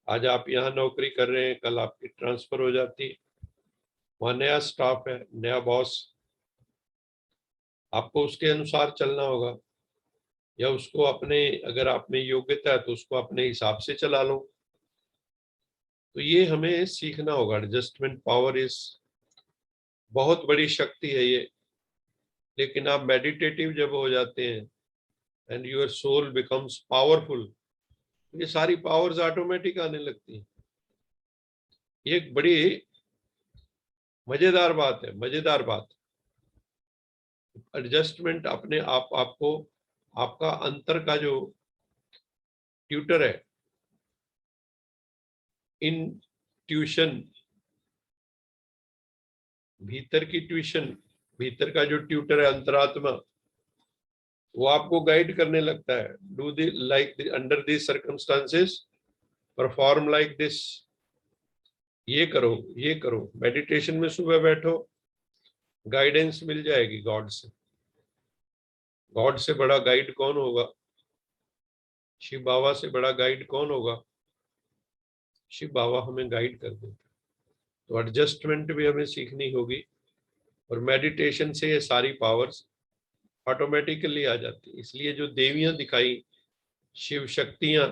आज आप यहाँ नौकरी कर रहे हैं, कल आपकी ट्रांसफर हो जाती है, वहाँ नया स्टाफ है, नया बॉस, आपको उसके अनुसार चलना होगा, या उसको अपने, अगर आप में योग्यता है तो उसको अपने हिसाब से चला लो। तो ये हमें सीखना होगा। एडजस्टमेंट पावर इज बहुत बड़ी शक्ति है ये। लेकिन आप मेडिटेटिव जब हो जाते हैं and your soul becomes powerful, ये सारी पावर्स ऑटोमेटिक आने लगती हैं। ये एक बड़ी मजेदार बात है, मजेदार बात। एडजस्टमेंट अपने आप आपको, आपका अंतर का जो ट्यूटर है, इन ट्यूशन, भीतर की ट्यूशन, भीतर का जो ट्यूटर है अंतरात्मा, वो आपको गाइड करने लगता है। Do the like under this circumstances, perform like this, ये करो ये करो। मेडिटेशन में सुबह बैठो, गाइडेंस मिल जाएगी गॉड से। गॉड से बड़ा गाइड कौन होगा? शिव बाबा से बड़ा गाइड कौन होगा? शिव बाबा हमें गाइड कर देते। तो एडजस्टमेंट भी हमें सीखनी होगी, और मेडिटेशन से ये सारी पावर्स ऑटोमेटिकली आ जाती। इसलिए जो देवियां दिखाई, शिव शक्तियां,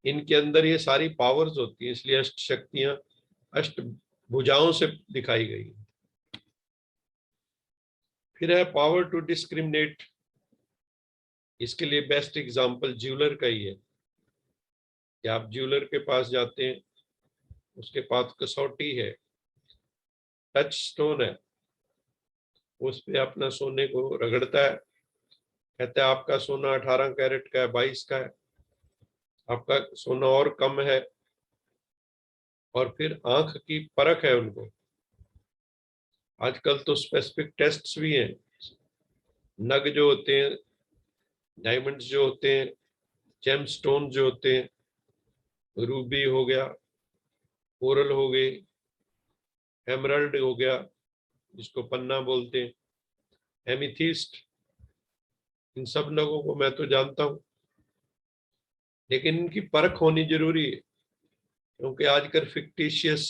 इनके अंदर ये सारी पावर्स होती हैं, इसलिए अष्ट शक्तियां अष्ट भुजाओं से दिखाई गई। फिर है पावर टू डिस्क्रिमिनेट। इसके लिए बेस्ट एग्जांपल ज्वेलर का ही है कि आप ज्वेलर के पास जाते हैं, उसके पास कसौटी है, टच स्टोन है, उस पे अपना सोने को रगड़ता है, कहता है आपका सोना 18 कैरेट का है, 22 का है, आपका सोना और कम है। और फिर आंख की परख है उनको। आजकल तो स्पेसिफिक टेस्ट्स भी हैं। नग जो होते हैं, डायमंड्स जो होते हैं, जेम स्टोन जो होते हैं, रूबी हो गया, कोरल हो गई, एमरल्ड हो गया जिसको पन्ना बोलते हैं, एमिथिस्ट, इन सब नगों को मैं तो जानता हूँ। लेकिन इनकी परख होनी जरूरी है, क्योंकि आजकल फिक्टिशियस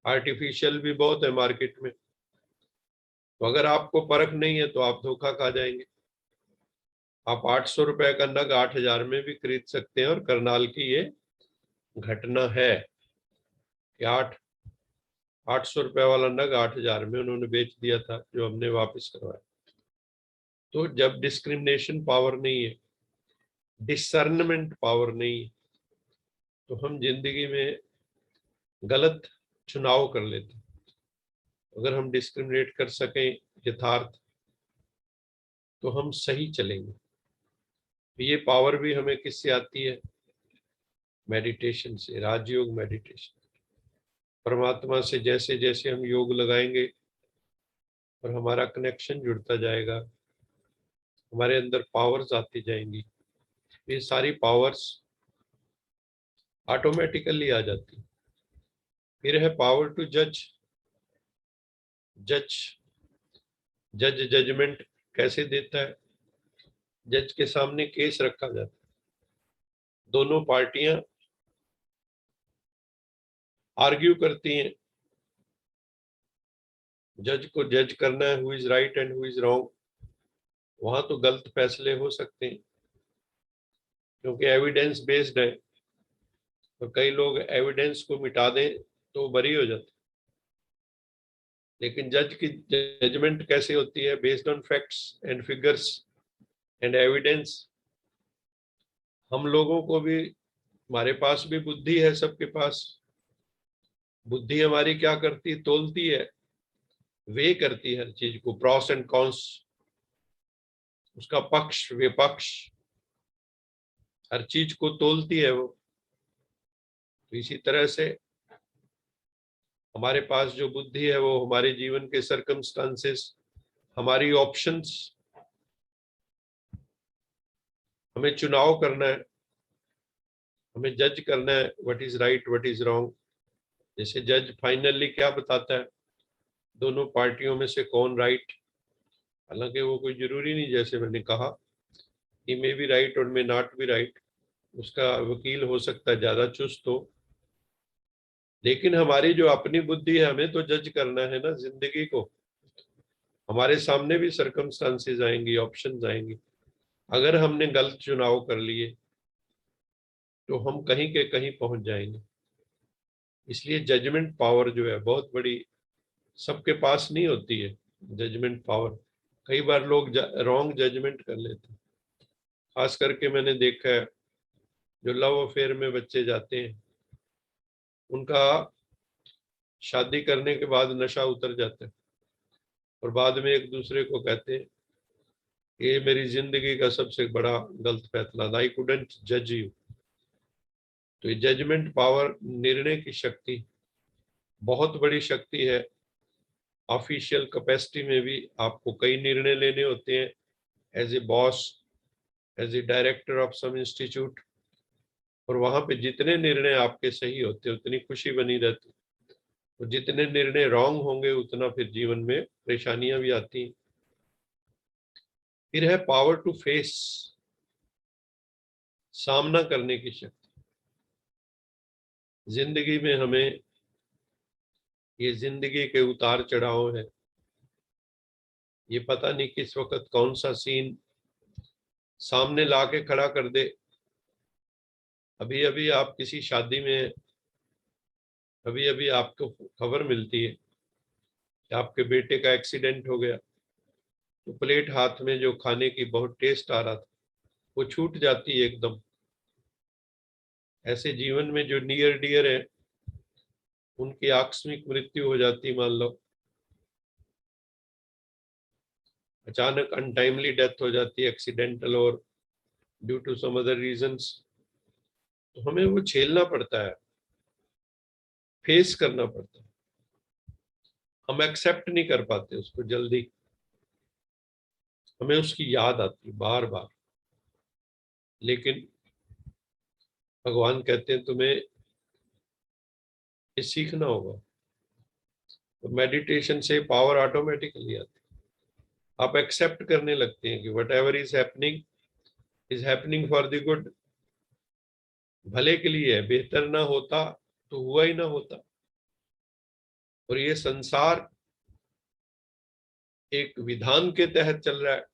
आर्टिफिशियल भी बहुत है मार्केट में। तो अगर आपको परख नहीं है तो आप धोखा खा जाएंगे। आप 800 रुपए का नग 8000 में भी खरीद सकते हैं। और करनाल की ये घटना है कि 800 रुपए वाला नग 8000 में उन्होंने बेच दिया था, जो हमने वापस करवाया। तो जब डिस्क्रिमिनेशन पावर नहीं है, डिसर्नमेंट पावर नहीं, तो हम जिंदगी में गलत चुनाव कर लेते। अगर हम डिस्क्रिमिनेट कर सकें यथार्थ, तो हम सही चलेंगे। ये पावर भी हमें किससे आती है? मेडिटेशन से, राजयोग मेडिटेशन। परमात्मा से जैसे जैसे हम योग लगाएंगे और हमारा कनेक्शन जुड़ता जाएगा, हमारे अंदर पावर्स आती जाएंगी। ये सारी पावर्स ऑटोमेटिकली आ जाती। फिर है पावर टू जज। जज जज जजमेंट कैसे देता है? जज के सामने केस रखा जाता है, दोनों पार्टियां आर्ग्यू करती हैं, जज को जज करना है who is right and who is wrong. वहां तो गलत फैसले हो सकते हैं क्योंकि एविडेंस बेस्ड है, और कई लोग एविडेंस को मिटा दें तो बरी हो जाते। लेकिन जज की जजमेंट कैसे होती है? Based on facts and figures and evidence. हम लोगों को भी, हमारे पास भी बुद्धि है, सबके पास बुद्धि हमारी क्या करती? तोलती है, वे करती है हर चीज को, प्रॉस एंड कॉन्स, उसका पक्ष विपक्ष, हर चीज को तोलती है वो। तो इसी तरह से हमारे पास जो बुद्धि है वो हमारे जीवन के सर्कमस्टांसेस, हमारी ऑप्शंस, हमें चुनाव करना है, हमें जज करना है what is right what is wrong. जैसे जज फाइनली क्या बताता है दोनों पार्टियों में से कौन राइट? हालांकि वो कोई जरूरी नहीं, जैसे मैंने कहा, ही मे बी राइट और मे नॉट बी राइट। उसका वकील हो सकता है ज्यादा चुस्त हो, लेकिन हमारी जो अपनी बुद्धि है, हमें तो जज करना है ना जिंदगी को। हमारे सामने भी सर्कमस्टांसेस आएंगी, ऑप्शंस आएंगी। अगर हमने गलत चुनाव कर लिए तो हम कहीं के कहीं पहुंच जाएंगे। इसलिए जजमेंट पावर जो है बहुत बड़ी, सबके पास नहीं होती है जजमेंट पावर। कई बार लोग रॉन्ग जजमेंट कर लेते हैं। खास करके मैंने देखा है जो लव अफेयर में बच्चे जाते हैं, उनका शादी करने के बाद नशा उतर जाता है और बाद में एक दूसरे को कहते हैं ये मेरी जिंदगी का सबसे बड़ा गलत फैसला था, आई कुडंट जज यू। तो ये जजमेंट पावर, निर्णय की शक्ति बहुत बड़ी शक्ति है। ऑफिशियल कैपेसिटी में भी आपको कई निर्णय लेने होते हैं, as a boss, as a director of some institute, और वहां पे जितने निर्णय आपके सही होते हैं उतनी खुशी बनी रहती है, और जितने निर्णय रॉन्ग होंगे उतना फिर जीवन में परेशानियां भी आती हैं। फिर है पावर टू फेस, सामना करने की शक्ति। जिंदगी में हमें, ये जिंदगी के उतार चढ़ाव है, ये पता नहीं किस वक्त कौन सा सीन सामने लाके खड़ा कर दे। अभी अभी आप किसी शादी में, अभी अभी आपको खबर मिलती है कि आपके बेटे का एक्सीडेंट हो गया, तो प्लेट हाथ में जो खाने की बहुत टेस्ट आ रहा था वो छूट जाती है एकदम। ऐसे जीवन में जो नियर डियर है उनकी आकस्मिक मृत्यु हो जाती, मान लो अचानक अनटाइमली डेथ हो जाती है, एक्सीडेंटल और due to some other reasons, तो हमें वो झेलना पड़ता है, फेस करना पड़ता है। हम एक्सेप्ट नहीं कर पाते उसको जल्दी, हमें उसकी याद आती है बार बार। लेकिन भगवान कहते हैं तुम्हें ये सीखना होगा, तो मेडिटेशन से पावर ऑटोमेटिकली आती है। आप एक्सेप्ट करने लगते हैं कि what ever is happening for the good, भले के लिए है, बेहतर ना होता तो हुआ ही ना होता। और ये संसार एक विधान के तहत चल रहा है,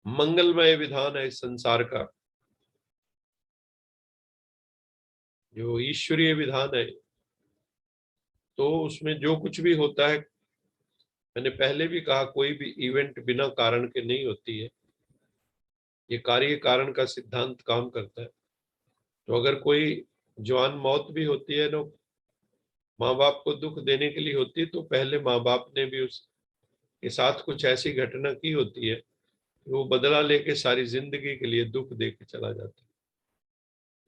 मंगलमय विधान है इस संसार का, जो ईश्वरीय विधान है। तो उसमें जो कुछ भी होता है, मैंने पहले भी कहा, कोई भी इवेंट बिना कारण के नहीं होती है। ये कार्य कारण का सिद्धांत काम करता है। तो अगर कोई जवान मौत भी होती है ना, माँ बाप को दुख देने के लिए होती है, तो पहले माँ बाप ने भी उसके साथ कुछ ऐसी घटना की होती है, वो बदला लेके सारी जिंदगी के लिए दुख दे के चला जाता है।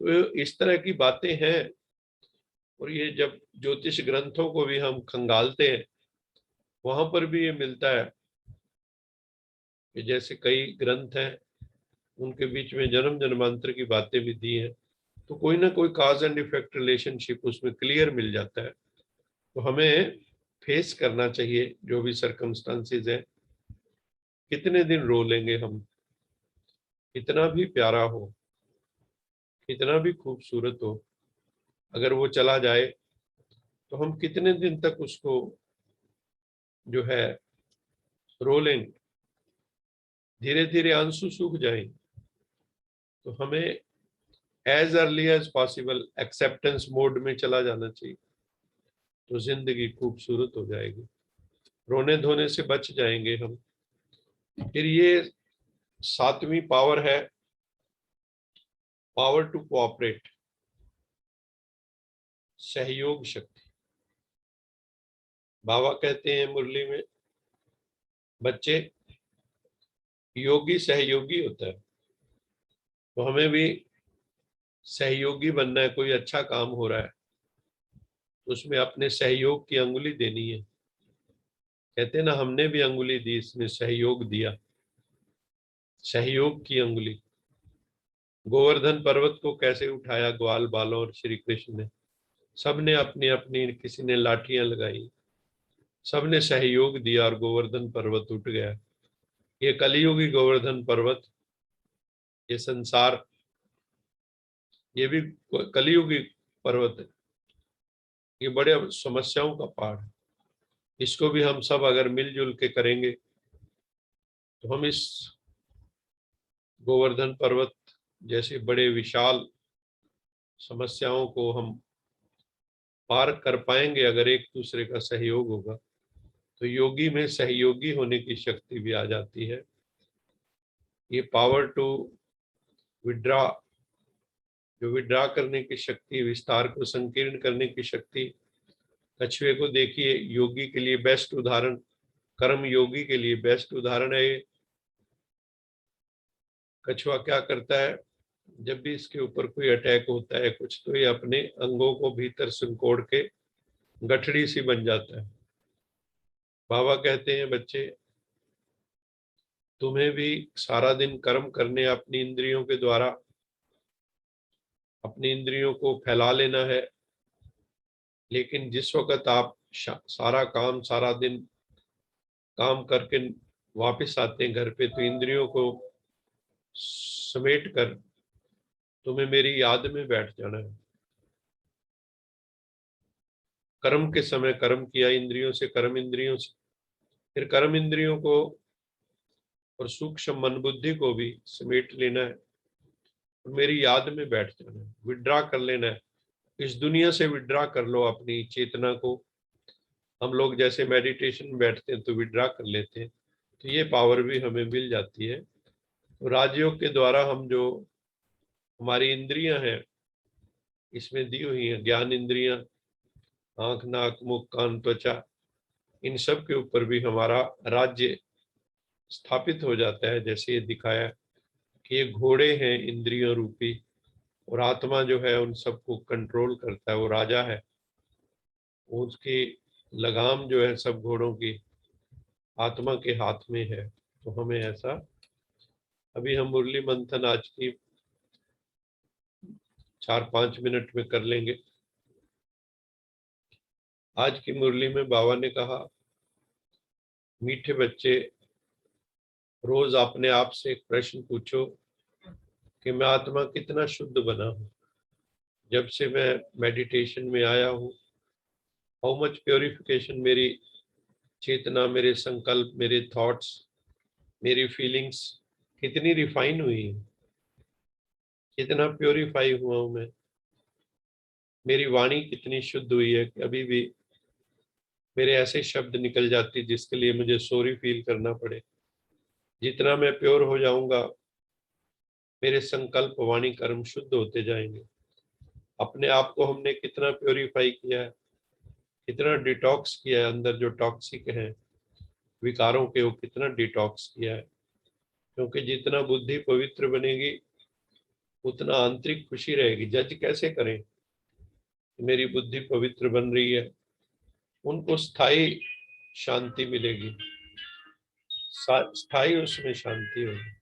तो इस तरह की बातें हैं। और ये जब ज्योतिष ग्रंथों को भी हम खंगालते हैं, वहां पर भी ये मिलता है कि जैसे कई ग्रंथ हैं, उनके बीच में जन्म जन्मांतर की बातें भी दी हैं, तो कोई ना कोई काज एंड इफेक्ट रिलेशनशिप उसमें क्लियर मिल जाता है। तो हमें फेस करना चाहिए जो भी सरकमस्टांसेस है। कितने दिन रो लेंगे हम, कितना भी प्यारा हो, कितना भी खूबसूरत हो, अगर वो चला जाए तो हम कितने दिन तक उसको जो है रो लेंगे। धीरे धीरे आंसू सूख जाएंगे। तो हमें as early as possible acceptance mode में चला जाना चाहिए, तो जिंदगी खूबसूरत हो जाएगी, रोने धोने से बच जाएंगे हम। फिर ये 7वीं पावर है, पावर टू कोऑपरेट, सहयोग शक्ति। बाबा कहते हैं मुरली में, बच्चे योगी सहयोगी होता है, तो हमें भी सहयोगी बनना है। कोई अच्छा काम हो रहा है तो उसमें अपने सहयोग की अंगुली देनी है। कहते हैं ना, हमने भी अंगुली दी, इसमें सहयोग दिया, सहयोग की अंगुली। गोवर्धन पर्वत को कैसे उठाया ग्वाल बालों और श्री कृष्ण ने, सबने अपनी अपनी, किसी ने लाठियां लगाई, सबने सहयोग दिया और गोवर्धन पर्वत उठ गया। ये कलियुगी गोवर्धन पर्वत, ये संसार, ये भी कलियुगी पर्वत है। ये बड़े समस्याओं का पहाड़ है। इसको भी हम सब अगर मिलजुल के करेंगे तो हम इस गोवर्धन पर्वत जैसे बड़े विशाल समस्याओं को हम पार कर पाएंगे। अगर एक दूसरे का सहयोग होगा तो योगी में सहयोगी होने की शक्ति भी आ जाती है। ये पावर टू विड्रा, जो विड्रा करने की शक्ति, विस्तार को संकीर्ण करने की शक्ति, कछुए को देखिए, योगी के लिए बेस्ट उदाहरण, कर्म योगी के लिए बेस्ट उदाहरण है ये। कछुआ क्या करता है, जब भी इसके ऊपर कोई अटैक होता है कुछ, तो ये अपने अंगों को भीतर संकोड़ के गठड़ी सी बन जाता है। बाबा कहते हैं, बच्चे तुम्हें भी सारा दिन कर्म करने, अपनी इंद्रियों के द्वारा अपनी इंद्रियों को फैला लेना है। लेकिन जिस वक्त आप सारा काम, सारा दिन काम करके वापस आते हैं घर पे, तो इंद्रियों को समेट कर तुम्हें मेरी याद में बैठ जाना है। कर्म के समय कर्म किया इंद्रियों से, कर्म इंद्रियों से, फिर कर्म इंद्रियों को और सूक्ष्म मन बुद्धि को भी समेट लेना है और मेरी याद में बैठ जाना है, विड्रा कर लेना है। इस दुनिया से विड्रा कर लो अपनी चेतना को। हम लोग जैसे मेडिटेशन में बैठते हैं तो विड्रा कर लेते हैं, तो ये पावर भी हमें मिल जाती है। तो राजयोग के द्वारा हम जो हमारी इंद्रियां हैं इसमें दी हुई हैं, ज्ञान इंद्रियां, आंख नाक मुख कान त्वचा, इन सब के ऊपर भी हमारा राज्य स्थापित हो जाता है। जैसे ये दिखाया कि ये घोड़े हैं इंद्रियों रूपी, और आत्मा जो है उन सबको कंट्रोल करता है, वो राजा है। उसकी लगाम जो है सब घोड़ों की आत्मा के हाथ में है। तो हमें ऐसा, अभी हम मुरली मंथन आज की 4-5 मिनट में कर लेंगे। आज की मुरली में बाबा ने कहा, मीठे बच्चे रोज अपने आप से एक प्रश्न पूछो कि मैं आत्मा कितना शुद्ध बना हूँ। जब से मैं मेडिटेशन में आया हूँ, हाउ मच प्योरिफिकेशन, मेरी चेतना, मेरे संकल्प, मेरे थॉट्स, मेरी फीलिंग्स कितनी रिफाइन हुई है, कितना प्योरीफाई हुआ हूँ मैं। मेरी वाणी कितनी शुद्ध हुई है कि अभी भी मेरे ऐसे शब्द निकल जाती जिसके लिए मुझे सॉरी फील करना पड़े। जितना मैं प्योर हो जाऊंगा मेरे संकल्प वाणी कर्म शुद्ध होते जाएंगे। अपने आप को हमने कितना प्योरीफाई किया है, कितना डिटॉक्स किया है, अंदर जो टॉक्सिक है विकारों के, वो कितना डिटॉक्स किया है। क्योंकि जितना बुद्धि पवित्र बनेगी उतना आंतरिक खुशी रहेगी। जज कैसे करें मेरी बुद्धि पवित्र बन रही है, उनको स्थायी शांति मिलेगी, स्थायी उसमें शांति होगी।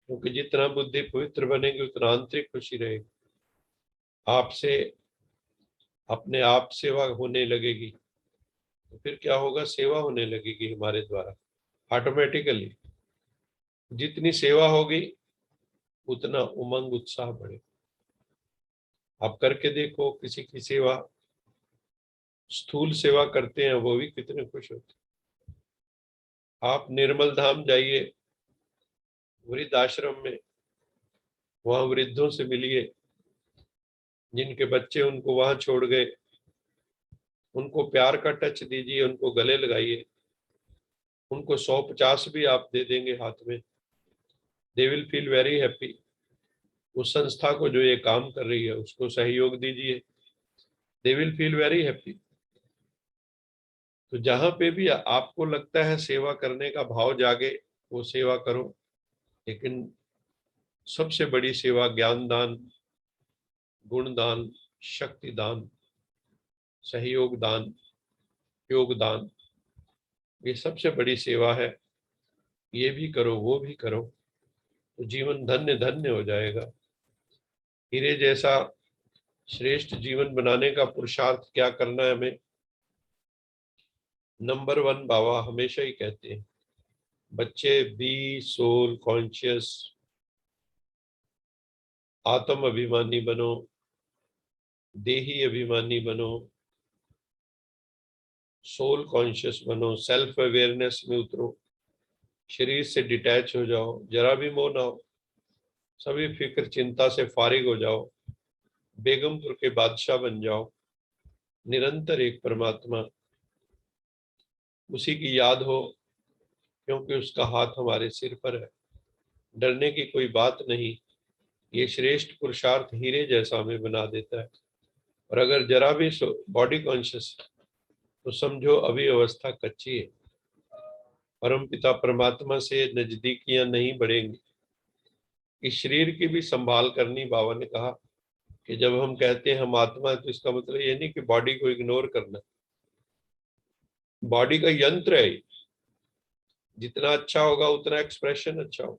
क्योंकि जितना बुद्धि पवित्र बनेगी उतना आंतरिक खुशी रहेगी। आपसे अपने आप सेवा होने लगेगी, तो फिर क्या होगा, सेवा होने लगेगी हमारे द्वारा ऑटोमेटिकली। जितनी सेवा होगी उतना उमंग उत्साह बढ़े। आप करके देखो, किसी की सेवा, स्थूल सेवा करते हैं वो भी कितने खुश होते हैं। आप निर्मल धाम जाइए, वृद्धाश्रम में, वहां वृद्धों से मिलिए जिनके बच्चे उनको वहां छोड़ गए, उनको प्यार का टच दीजिए, उनको गले लगाइए, उनको 150 भी आप दे देंगे हाथ में, they will feel very happy. उस संस्था को जो ये काम कर रही है उसको सहयोग दीजिए, they will feel very happy. तो जहां पे भी आपको लगता है सेवा करने का भाव जागे, वो सेवा करो। लेकिन सबसे बड़ी सेवा ज्ञान दान, गुण दान, शक्ति दान, सहयोग दान, योगदान, ये सबसे बड़ी सेवा है। ये भी करो, वो भी करो, तो जीवन धन्य धन्य हो जाएगा। हीरे जैसा श्रेष्ठ जीवन बनाने का पुरुषार्थ क्या करना है हमें? नंबर 1 बाबा हमेशा ही कहते हैं, बच्चे बी सोल कॉन्शियस, आत्म अभिमानी बनो, देही अभिमानी बनो, सोल कॉन्शियस बनो, सेल्फ अवेयरनेस में उतरो, शरीर से डिटैच हो जाओ, जरा भी मोह ना हो, सभी फिक्र चिंता से फारिग हो जाओ, बेगमपुर के बादशाह बन जाओ। निरंतर एक परमात्मा, उसी की याद हो, क्योंकि उसका हाथ हमारे सिर पर है। डरने की कोई बात नहीं। ये श्रेष्ठ पुरुषार्थ हीरे जैसा हमें बना देता है। और अगर जरा भी बॉडी कॉन्शियस तो समझो अभी अवस्था कच्ची है, परम पिता परमात्मा से नजदीकियां नहीं बढ़ेंगी। इस शरीर की भी संभाल करनी, बाबा ने कहा कि जब हम कहते हैं हम आत्मा है, तो इसका मतलब ये नहीं कि बॉडी को इग्नोर करना। बॉडी का यंत्र है, जितना अच्छा होगा उतना एक्सप्रेशन अच्छा होगा।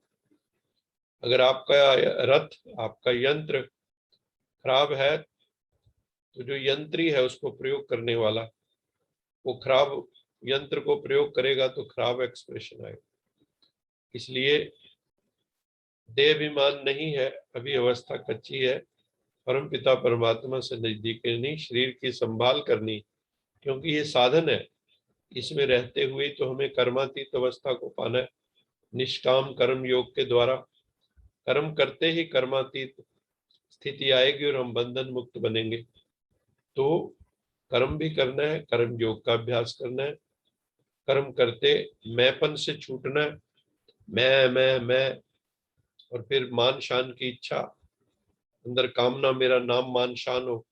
अगर आपका रथ, आपका यंत्र खराब है, तो जो यंत्री है उसको प्रयोग करने वाला, वो खराब यंत्र को प्रयोग करेगा तो खराब एक्सप्रेशन आएगा। इसलिए देहाभिमान नहीं है, अभी अवस्था कच्ची है। परम पिता परमात्मा से नजदीक नहीं, शरीर की संभाल करनी, क्योंकि ये साधन है। इसमें रहते हुए तो हमें कर्मातीत अवस्था को पाना है। निष्काम कर्म योग के द्वारा कर्म करते ही कर्मातीत स्थिति आएगी और हम बंधन मुक्त बनेंगे। तो कर्म भी करना है, कर्म योग का अभ्यास करना है। कर्म करते मैंपन से छूटना है, मैं, और फिर मान शान की इच्छा, अंदर कामना, मेरा नाम मान शान हो,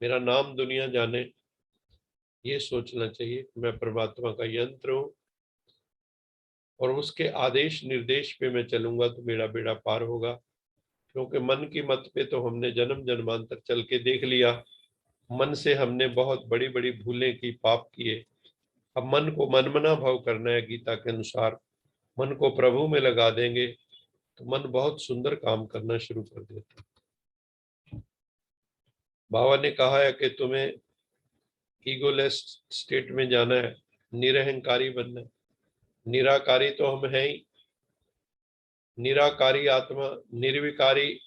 मेरा नाम दुनिया जाने, ये सोचना चाहिए कि मैं परमात्मा का यंत्र हूँ और उसके आदेश निर्देश पे मैं चलूंगा तो मेरा बेड़ा पार होगा। क्योंकि मन की मत पे तो हमने जन्म जन्मांतर चल के देख लिया। मन से हमने बहुत बड़ी बड़ी भूलें की, पाप किए। अब मन को मनमना भाव करना है। गीता के अनुसार मन को प्रभु में लगा देंगे तो मन बहुत सुंदर काम करना शुरू कर देता है। बाबा ने कहा है कि तुम्हें ईगोलेस स्टेट में जाना है, निरहंकारी बनना है। निराकारी तो हम हैं ही, निराकारी आत्मा, निर्विकारी,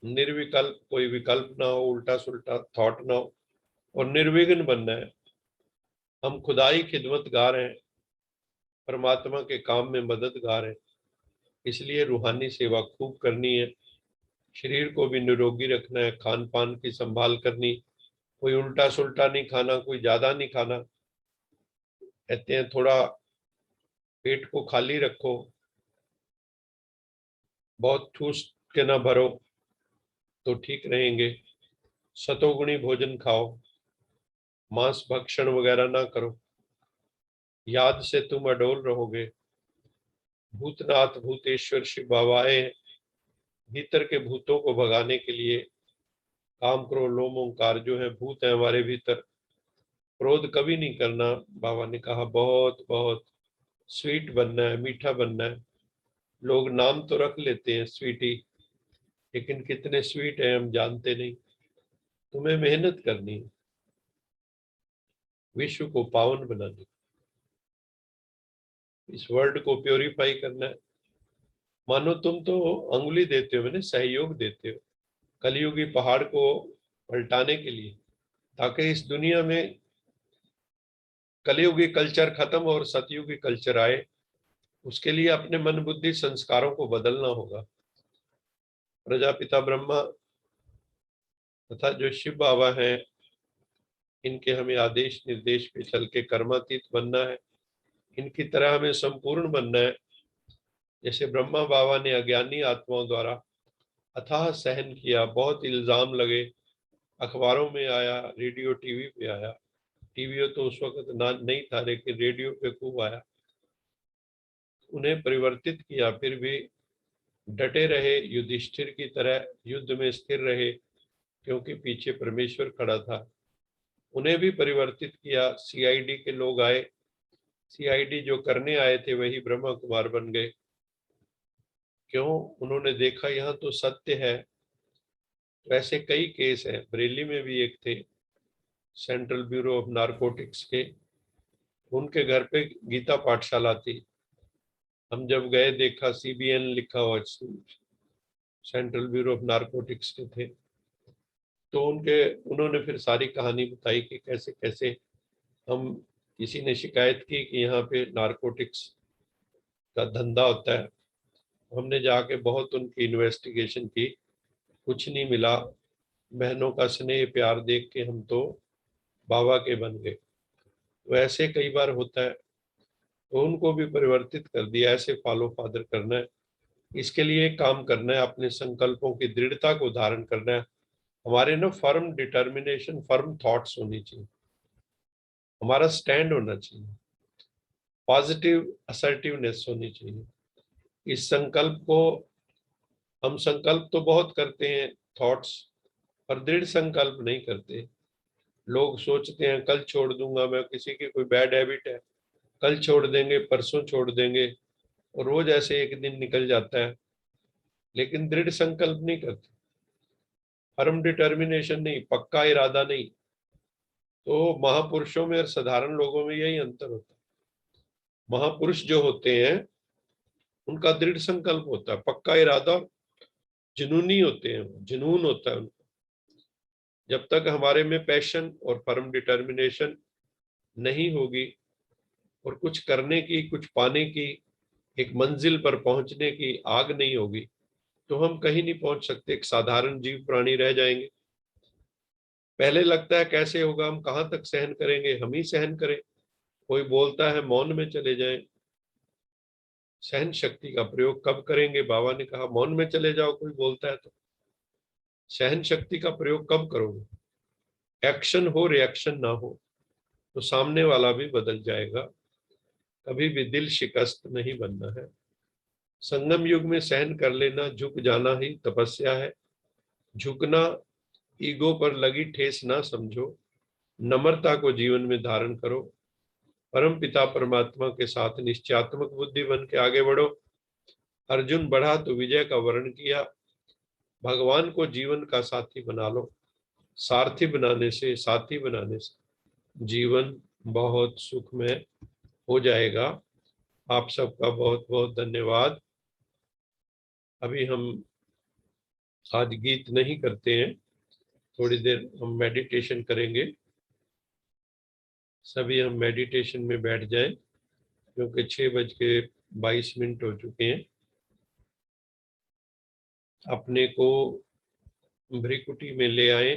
निर्विकल्प, कोई विकल्प ना हो, उल्टा सुल्टा थॉट ना हो, और निर्विघ्न बनना है। हम खुदाई खिदमतगार हैं, परमात्मा के काम में मददगार हैं। इसलिए रूहानी सेवा खूब करनी है, शरीर को भी निरोगी रखना है, खान पान की संभाल करनी, कोई उल्टा सुल्टा नहीं खाना, कोई ज्यादा नहीं खाना। कहते हैं थोड़ा पेट को खाली रखो, बहुत ठूस के ना भरो तो ठीक रहेंगे। सतोगुणी भोजन खाओ, मांस भक्षण वगैरह ना करो। याद से तुम अडोल रहोगे। भूतनाथ भूतेश्वर शिव बाबा आए हैं भीतर के भूतों को भगाने के लिए। काम करो लोम ओंकार जो है भूत है हमारे भीतर। क्रोध कभी नहीं करना। बाबा ने कहा बहुत बहुत स्वीट बनना है, मीठा बनना है। लोग नाम तो रख लेते हैं स्वीटी, लेकिन कितने स्वीट है हम जानते नहीं। तुम्हें मेहनत करनी है विश्व को पावन बनाने, इस वर्ल्ड को प्योरीफाई करना है। मानो तुम तो अंगुली देते हो, मैंने सहयोग देते हो कलयुगी पहाड़ को पलटाने के लिए, ताकि इस दुनिया में कलयुगी कल्चर खत्म और सतयुगी कल्चर आए। उसके लिए अपने मन बुद्धि संस्कारों को बदलना होगा। प्रजापिता ब्रह्मा तथा जो शिव बाबा हैं, इनके हमें आदेश निर्देश पे चल के कर्मातीत बनना है। इनकी तरह हमें संपूर्ण बनना है। जैसे ब्रह्मा बाबा ने अज्ञानी आत्माओं द्वारा अथाह सहन किया, बहुत इल्जाम लगे, अखबारों में आया, रेडियो टीवी पे आया। टीवी तो उस वक्त ना नहीं था, लेकिन रेडियो पे खूब आया। उन्हें परिवर्तित किया, फिर भी डटे रहे, युधिष्ठिर की तरह युद्ध में स्थिर रहे, क्योंकि पीछे परमेश्वर खड़ा था। उन्हें भी परिवर्तित किया। सीआईडी के लोग आए, सीआईडी जो करने आए थे वही ब्रह्मा कुमार बन गए। क्यों? उन्होंने देखा यहाँ तो सत्य है। तो ऐसे कई केस हैं। बरेली में भी एक थे, सेंट्रल ब्यूरो ऑफ नारकोटिक्स के, उनके घर पे गीता पाठशाला थी। हम जब गए देखा सीबीएन लिखा हुआ, सेंट्रल ब्यूरो ऑफ नारकोटिक्स के थे। तो उन्होंने फिर सारी कहानी बताई कि कैसे कैसे हम, किसी ने शिकायत की कि यहाँ पे नारकोटिक्स का धंधा होता है। हमने जाके बहुत उनकी इन्वेस्टिगेशन की, कुछ नहीं मिला। बहनों का स्नेह प्यार देख के हम तो बाबा के बन गए। तो ऐसे कई बार होता है, तो उनको भी परिवर्तित कर दिया। ऐसे फॉलो फादर करना है। इसके लिए काम करना है, अपने संकल्पों की दृढ़ता को धारण करना है। हमारे ना फर्म डिटर्मिनेशन, फर्म थॉट्स होनी चाहिए। हमारा स्टैंड होना चाहिए, पॉजिटिव असर्टिवनेस होनी चाहिए। इस संकल्प को, हम संकल्प तो बहुत करते हैं, थॉट्स, पर दृढ़ संकल्प नहीं करते। लोग सोचते हैं कल छोड़ दूंगा मैं, किसी की कोई बैड हैबिट है, कल छोड़ देंगे, परसों छोड़ देंगे, और रोज ऐसे एक दिन निकल जाता है, लेकिन दृढ़ संकल्प नहीं करते, फर्म डिटर्मिनेशन नहीं, पक्का इरादा नहीं। तो महापुरुषों में और साधारण लोगों में यही अंतर होता है। महापुरुष जो होते हैं उनका दृढ़ संकल्प होता है, पक्का इरादा, जुनूनी होते हैं, जुनून होता है उनका। जब तक हमारे में पैशन और फर्म डिटर्मिनेशन नहीं होगी, और कुछ करने की, कुछ पाने की, एक मंजिल पर पहुंचने की आग नहीं होगी, तो हम कहीं नहीं पहुंच सकते। एक साधारण जीव प्राणी रह जाएंगे। पहले लगता है कैसे होगा, हम कहाँ तक सहन करेंगे, हम ही सहन करें। कोई बोलता है मौन में चले जाएं। सहन शक्ति का प्रयोग कब करेंगे? बाबा ने कहा मौन में चले जाओ, कोई बोलता है तो। सहन शक्ति का प्रयोग कब करोगे? एक्शन हो, रिएक्शन ना हो, तो सामने वाला भी बदल जाएगा। कभी भी दिल शिकस्त नहीं बनना है। संगम युग में सहन कर लेना, झुक जाना ही तपस्या है। झुकना ईगो पर लगी ठेस ना समझो, नम्रता को जीवन में धारण करो। परम पिता परमात्मा के साथ निश्चयात्मक बुद्धि बन के आगे बढ़ो। अर्जुन बढ़ा तो विजय का वर्ण किया। भगवान को जीवन का साथी बना लो। सारथी बनाने से, साथी बनाने से जीवन बहुत सुखमय हो जाएगा। आप सबका बहुत बहुत धन्यवाद। अभी हम आज गीत नहीं करते हैं, थोड़ी देर हम मेडिटेशन करेंगे। सभी हम मेडिटेशन में बैठ जाएं, क्योंकि 6:22 हो चुके हैं। अपने को भ्रिकुटी में ले आए,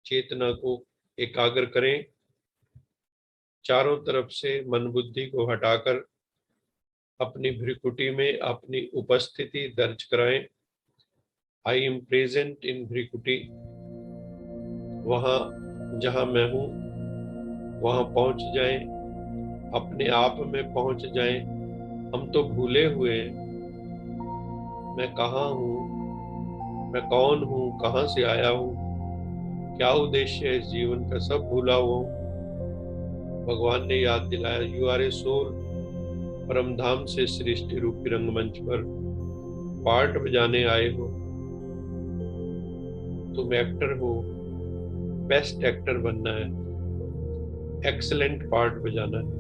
चेतना को एकाग्र करें। चारों तरफ से मन बुद्धि को हटाकर अपनी भ्रिकुटी में अपनी उपस्थिति दर्ज कराएं। I am present in भ्रिकुटी। वहां जहां मैं हूं वहां पहुंच जाएं, अपने आप में पहुंच जाएं। हम तो भूले हुए हैं, मैं कहाँ हूँ, मैं कौन हूँ, कहाँ से आया हूँ, क्या उद्देश्य है इस जीवन का, सब भूला हुआ हूँ। भगवान ने याद दिलाया, यू आर ए सोल। परमधाम से सृष्टि रूपी रंगमंच पर पार्ट बजाने आए हो। तुम एक्टर हो, बेस्ट एक्टर बनना है, एक्सीलेंट पार्ट बजाना है।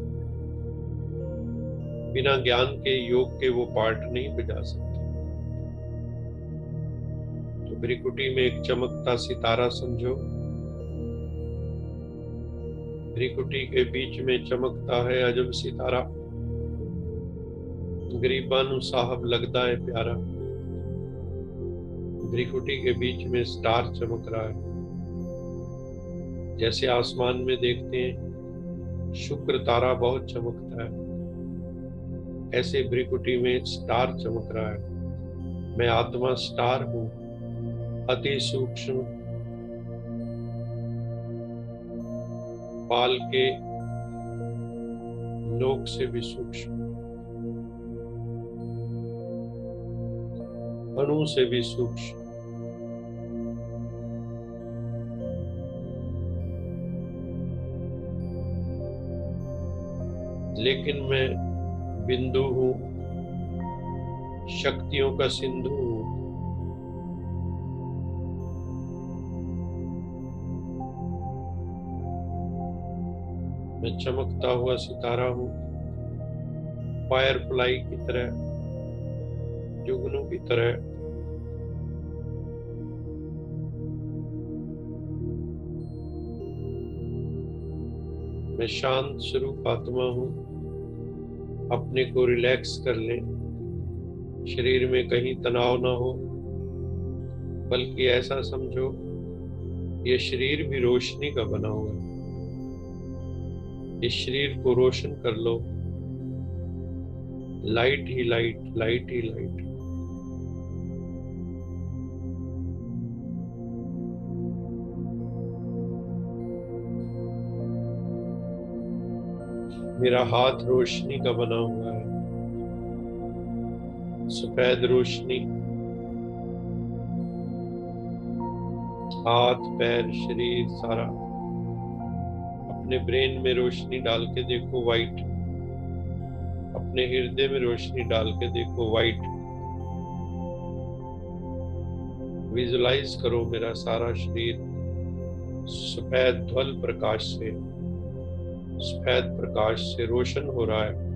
बिना ज्ञान के, योग के वो पार्ट नहीं बजा सकते। तो भ्रिकुटी में एक चमकता सितारा समझो। भ्रिकुटी के बीच में चमकता है अजब सितारा। गरीबानु साहब लगता है प्यारा। भ्रिकुटी के बीच में स्टार चमक रहा है। जैसे आसमान में देखते हैं शुक्र तारा बहुत चमकता है, ऐसे भ्रिकुटी में स्टार चमक रहा है। मैं आत्मा स्टार हूं, अति सूक्ष्म, बाल के नोक से भी सूक्ष्म, अणु से भी सूक्ष्म। लेकिन मैं बिंदु हूं, शक्तियों का सिंधु हूं। मैं चमकता हुआ सितारा हूं, फायरफ्लाई की तरह, जुगनू की तरह। मैं शांत स्वरूप आत्मा हूं। अपने को रिलैक्स कर लें, शरीर में कहीं तनाव ना हो, बल्कि ऐसा समझो ये शरीर भी रोशनी का बना हुआ है। इस शरीर को रोशन कर लो, लाइट ही लाइट, लाइट ही लाइट। मेरा हाथ रोशनी का बना हुआ है, सफेद रोशनी। हाथ पैर शरीर सारा। अपने ब्रेन में रोशनी डाल के देखो, वाइट। अपने हृदय में रोशनी डाल के देखो, वाइट। विजुलाइज करो मेरा सारा शरीर सफेद ध्वल प्रकाश से, सफेद प्रकाश से रोशन हो रहा है।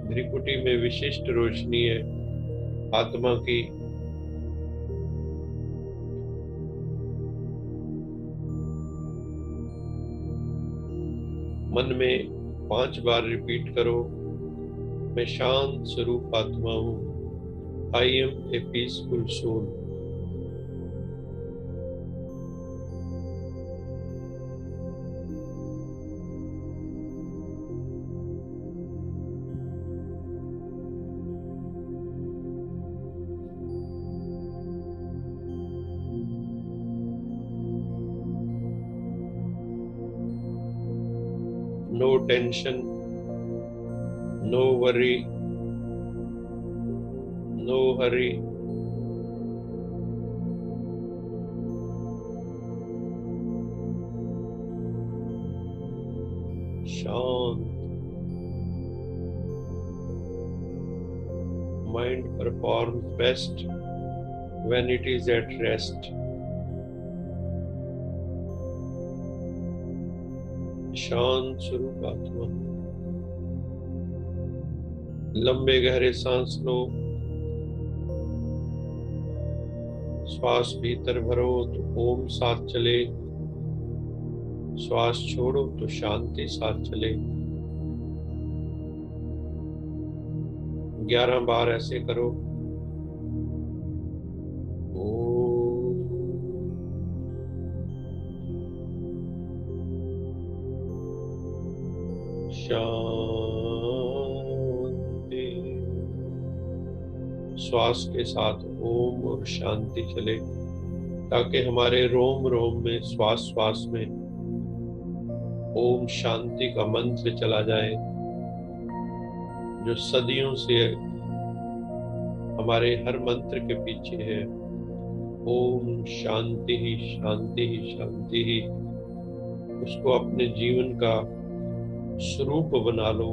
भ्रिकुटी में विशिष्ट रोशनी है आत्मा की। मन में 5 बार रिपीट करो, मैं शांत स्वरूप आत्मा हूं। I am a peaceful soul. No tension, no worry, no hurry. शांत। Mind performs best when it is at rest. शांत स्वरूप आत्मा। लंबे गहरे सांस लो, श्वास भीतर भरो तो ओम साथ चले, श्वास छोड़ो तो शांति साथ चले। 11 बार ऐसे करो। शांति। श्वास के साथ ओम और शांति चले, ताकि हमारे रोम रोम में, श्वास श्वास में ओम शांति का मंत्र चला जाए, जो सदियों से हमारे हर मंत्र के पीछे है। ओम शांति ही शांति ही शांति ही। उसको अपने जीवन का स्वरूप बना लो,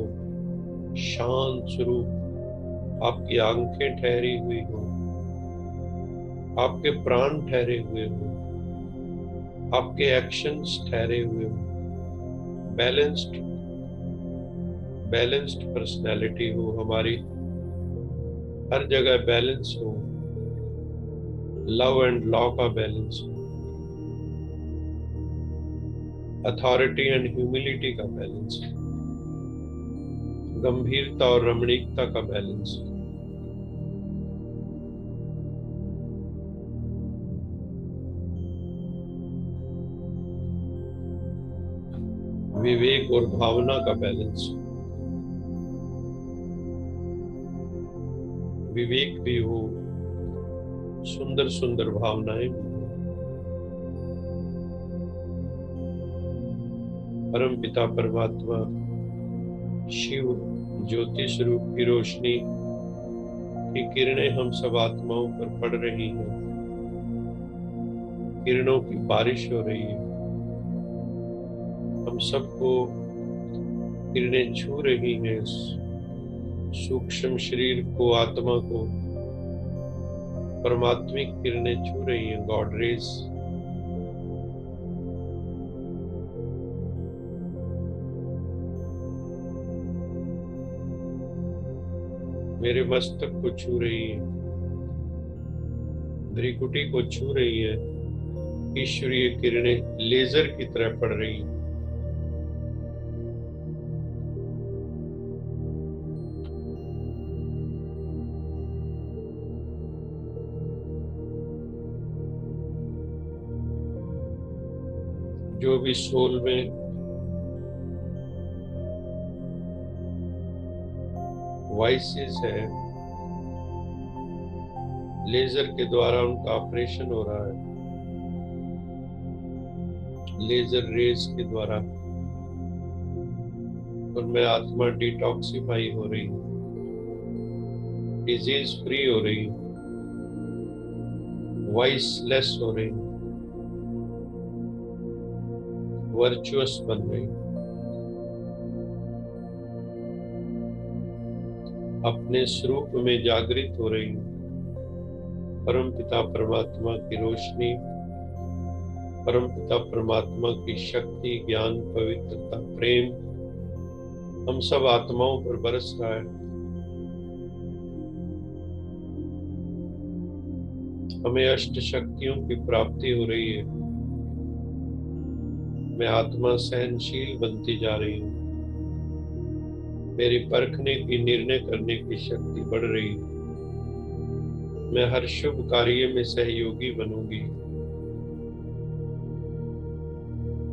शांत स्वरूप। आपकी आंखें ठहरी हुई हो, आपके प्राण ठहरे हुए हो, आपके एक्शंस ठहरे हुए हो, बैलेंस्ड पर्सनैलिटी हो, हमारी हर जगह बैलेंस हो, लव एंड लॉ का बैलेंस हो, अथॉरिटी एंड ह्यूमिलिटी का बैलेंस हो, गंभीरता और रमणीकता का बैलेंस हो। विवेक और भावना का बैलेंस हो, विवेक भी हो, सुंदर सुंदर भावनाएं भी हो। परम पिता परमात्मा शिव ज्योति स्वरूप की रोशनी की किरणें हम सब आत्माओं पर पड़ रही हैं, किरणों की बारिश हो रही है। हम सबको किरणें छू रही हैं, सूक्ष्म शरीर को, आत्मा को परमात्मिक किरणें छू रही हैं, गॉड रेज। मेरे मस्तक को छू रही है, भ्रिकुटी को छू रही है। ईश्वरीय किरणें लेजर की तरह पड़ रही हैं। जो भी सोल में वाइसेस है, लेजर के द्वारा उनका ऑपरेशन हो रहा है, लेजर रेज के द्वारा, उनमें आत्मा डिटॉक्सिफाई हो रही, डिजीज फ्री हो रही, वॉइसलेस हो रही, वर्चुअस बन रही, अपने स्वरूप में जागृत हो रही। परम पिता परमात्मा की रोशनी, परम पिता परमात्मा की शक्ति, ज्ञान, पवित्रता, प्रेम हम सब आत्माओं पर बरस रहा है। हमें अष्ट शक्तियों की प्राप्ति हो रही है। मैं आत्मा सहनशील बनती जा रही हूँ। मेरी परखने की, निर्णय करने की शक्ति बढ़ रही है। मैं हर शुभ कार्य में सहयोगी बनूंगी।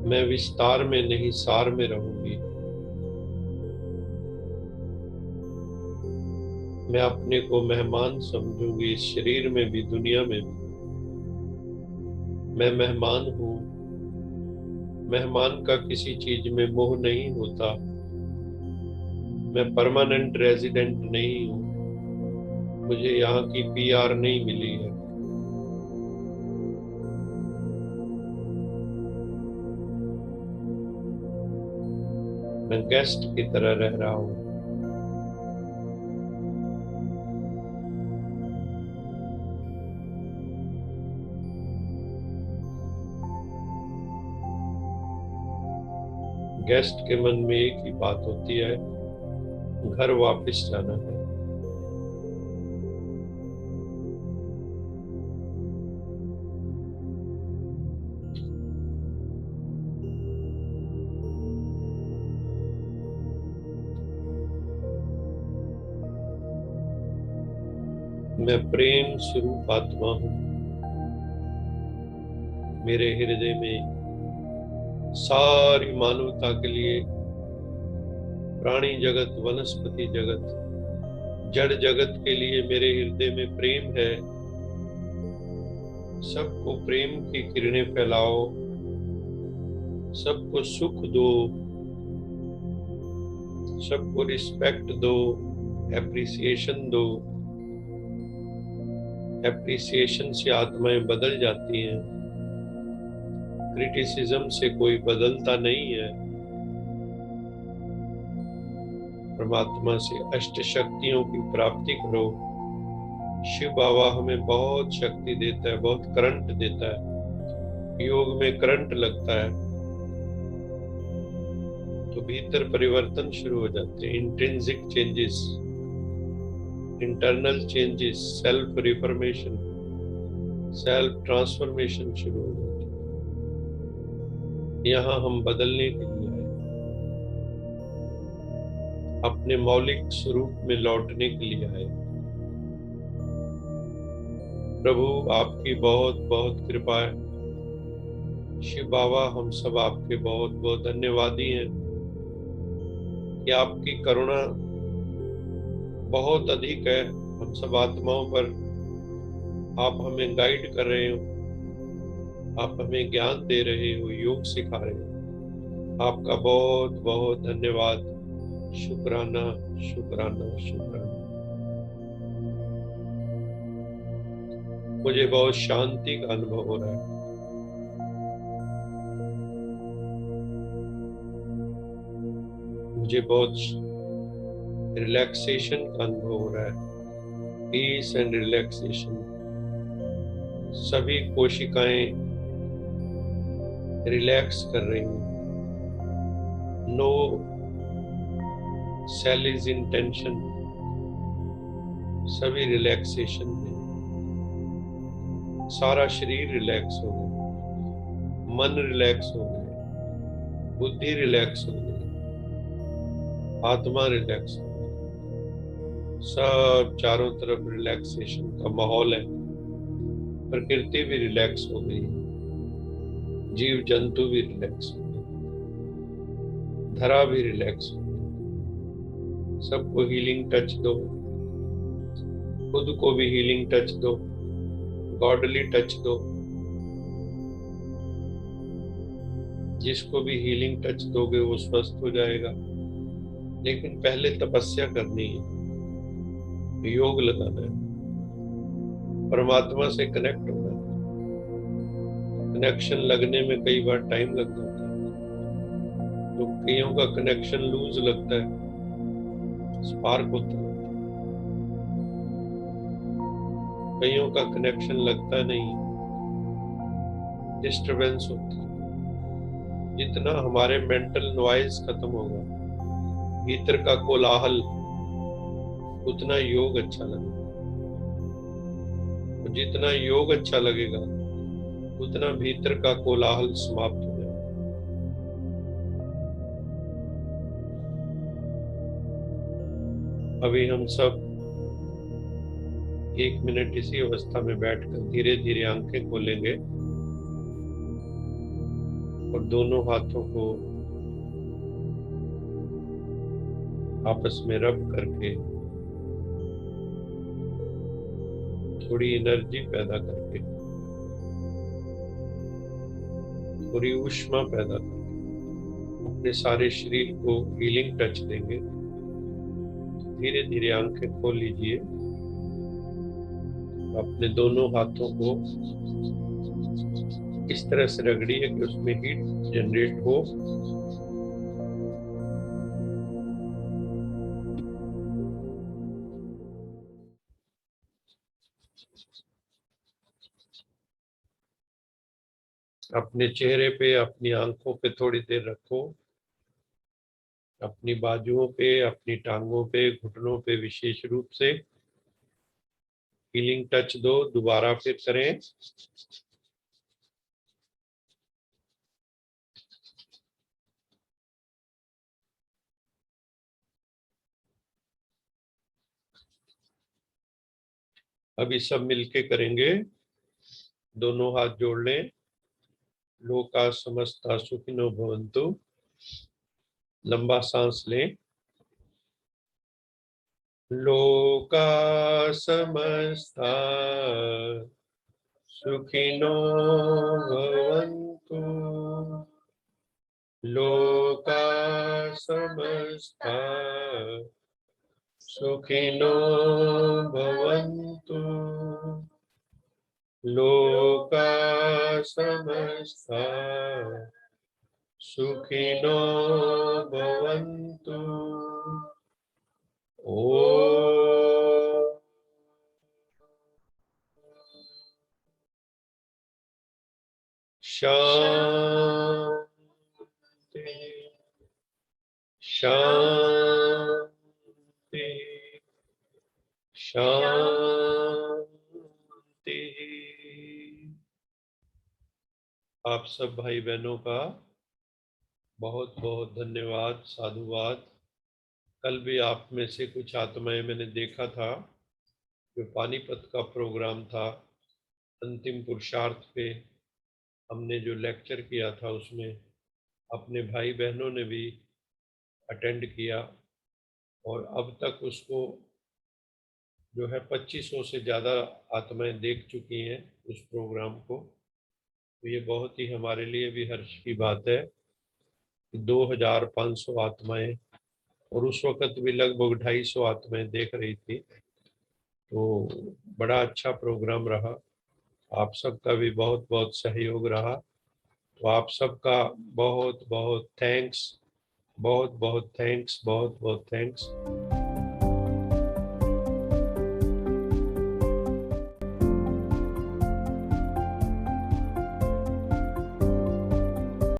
मैं विस्तार में नहीं, सार में रहूंगी। मैं अपने को मेहमान समझूंगी, इस शरीर में भी, दुनिया में भी। मैं मेहमान हूँ। मेहमान का किसी चीज में मोह नहीं होता। मैं परमानेंट रेजिडेंट नहीं हूँ। मुझे यहाँ की PR नहीं मिली है। मैं गेस्ट की तरह रह रहा हूँ। गेस्ट के मन में एक ही बात होती है, घर वापस जाना है। मैं प्रेम स्वरूप आत्मा हूँ। मेरे हृदय में सारी मानवता के लिए, प्राणी जगत, वनस्पति जगत, जड़ जगत के लिए मेरे हृदय में प्रेम है। सबको प्रेम की किरणें फैलाओ, सबको सुख दो, सबको रिस्पेक्ट दो, एप्रिसिएशन दो। एप्रिसिएशन से आत्माएं बदल जाती हैं। क्रिटिसिज्म से कोई बदलता नहीं है। परमात्मा से अष्ट शक्तियों की प्राप्ति करो। शिव बाबा हमें बहुत शक्ति देता है, बहुत करंट देता है। योग में करंट लगता है तो भीतर परिवर्तन शुरू हो जाते हैं। Intrinsic changes, internal changes, self reformation, self transformation शुरू हो जाती है। यहाँ हम बदलने के लिए आए, अपने मौलिक स्वरूप में लौटने के लिए आए। प्रभु आपकी बहुत बहुत कृपा है। शिव बाबा हम सब आपके बहुत बहुत धन्यवादी हैं कि आपकी करुणा बहुत अधिक है हम सब आत्माओं पर। आप हमें गाइड कर रहे हो, आप हमें ज्ञान दे रहे हो, योग सिखा रहे हो। आपका बहुत बहुत धन्यवाद। शुक्राना शुक्राना शुक्राना। मुझे बहुत शांति का अनुभव हो रहा है। मुझे बहुत रिलैक्सेशन का अनुभव हो रहा है। Peace and relaxation. सभी कोशिकाएं रिलैक्स कर रही हैं। No cell is in tension. सभी रिलैक्सेशन में। सारा शरीर रिलैक्स हो गया, मन रिलैक्स हो गया, बुद्धि रिलैक्स हो गई, आत्मा रिलैक्स हो गई। सब चारों तरफ रिलैक्सेशन का माहौल है। प्रकृति भी रिलैक्स हो गई, जीव जंतु भी रिलैक्स हो गए, धरा भी रिलैक्स हो गई। सबको हीलिंग टच दो, खुद को भी हीलिंग टच दो, गॉडली टच दो। जिसको भी हीलिंग टच दोगे वो स्वस्थ हो जाएगा। लेकिन पहले तपस्या करनी है, योग लगाना है, परमात्मा से कनेक्ट होना है। कनेक्शन लगने में कई बार टाइम लग जाता है, तो कईयों का कनेक्शन लूज लगता है, स्पार्क होता है। कईयों का कनेक्शन लगता नहीं, डिस्टरबेंस होती है। जितना हमारे मेंटल नॉइज खत्म होगा, भीतर का कोलाहल, उतना योग अच्छा लगेगा। और जितना योग अच्छा लगेगा उतना भीतर का कोलाहल समाप्त हो जाएगा। अभी हम सब 1 मिनट इसी अवस्था में बैठकर धीरे धीरे आंखें खोलेंगे और दोनों हाथों को आपस में रब करके थोड़ी एनर्जी पैदा करके, थोड़ी ऊष्मा पैदा करके अपने सारे शरीर को हीलिंग टच देंगे। धीरे धीरे आंखें खोल लीजिए। अपने दोनों हाथों को इस तरह से रगड़िए कि उसमें हीट जनरेट हो। अपने चेहरे पे, अपनी आंखों पे थोड़ी देर रखो। अपनी बाजुओं पे, अपनी टांगों पे, घुटनों पे विशेष रूप से हीलिंग टच दो। दोबारा फिर करें। अभी सब मिलके करेंगे। दोनों हाथ जोड़ लें। लोका समस्ता सुखिनो भवन्तु। लंबा सांस लें। लोका समस्ता सुखिनो भवन्तु। लोका समस्ता सुखिनो भवन्तु। लोका समस्ता सुखिनो भवन्तु। ओम शांति शांति शांति। आप सब भाई बहनों का बहुत बहुत धन्यवाद, साधुवाद। कल भी आप में से कुछ आत्माएं मैंने देखा था, जो पानीपत का प्रोग्राम था, अंतिम पुरुषार्थ पे हमने जो लेक्चर किया था, उसमें अपने भाई बहनों ने भी अटेंड किया और अब तक उसको जो है 2500 से ज़्यादा आत्माएं देख चुकी हैं उस प्रोग्राम को। तो ये बहुत ही हमारे लिए भी हर्ष की बात है कि 2500 आत्माएं, और उस वक़्त भी लगभग 250 आत्माएं देख रही थी। तो बड़ा अच्छा प्रोग्राम रहा। आप सबका भी बहुत बहुत सहयोग रहा। तो आप सबका बहुत बहुत थैंक्स, बहुत बहुत थैंक्स, बहुत बहुत थैंक्स।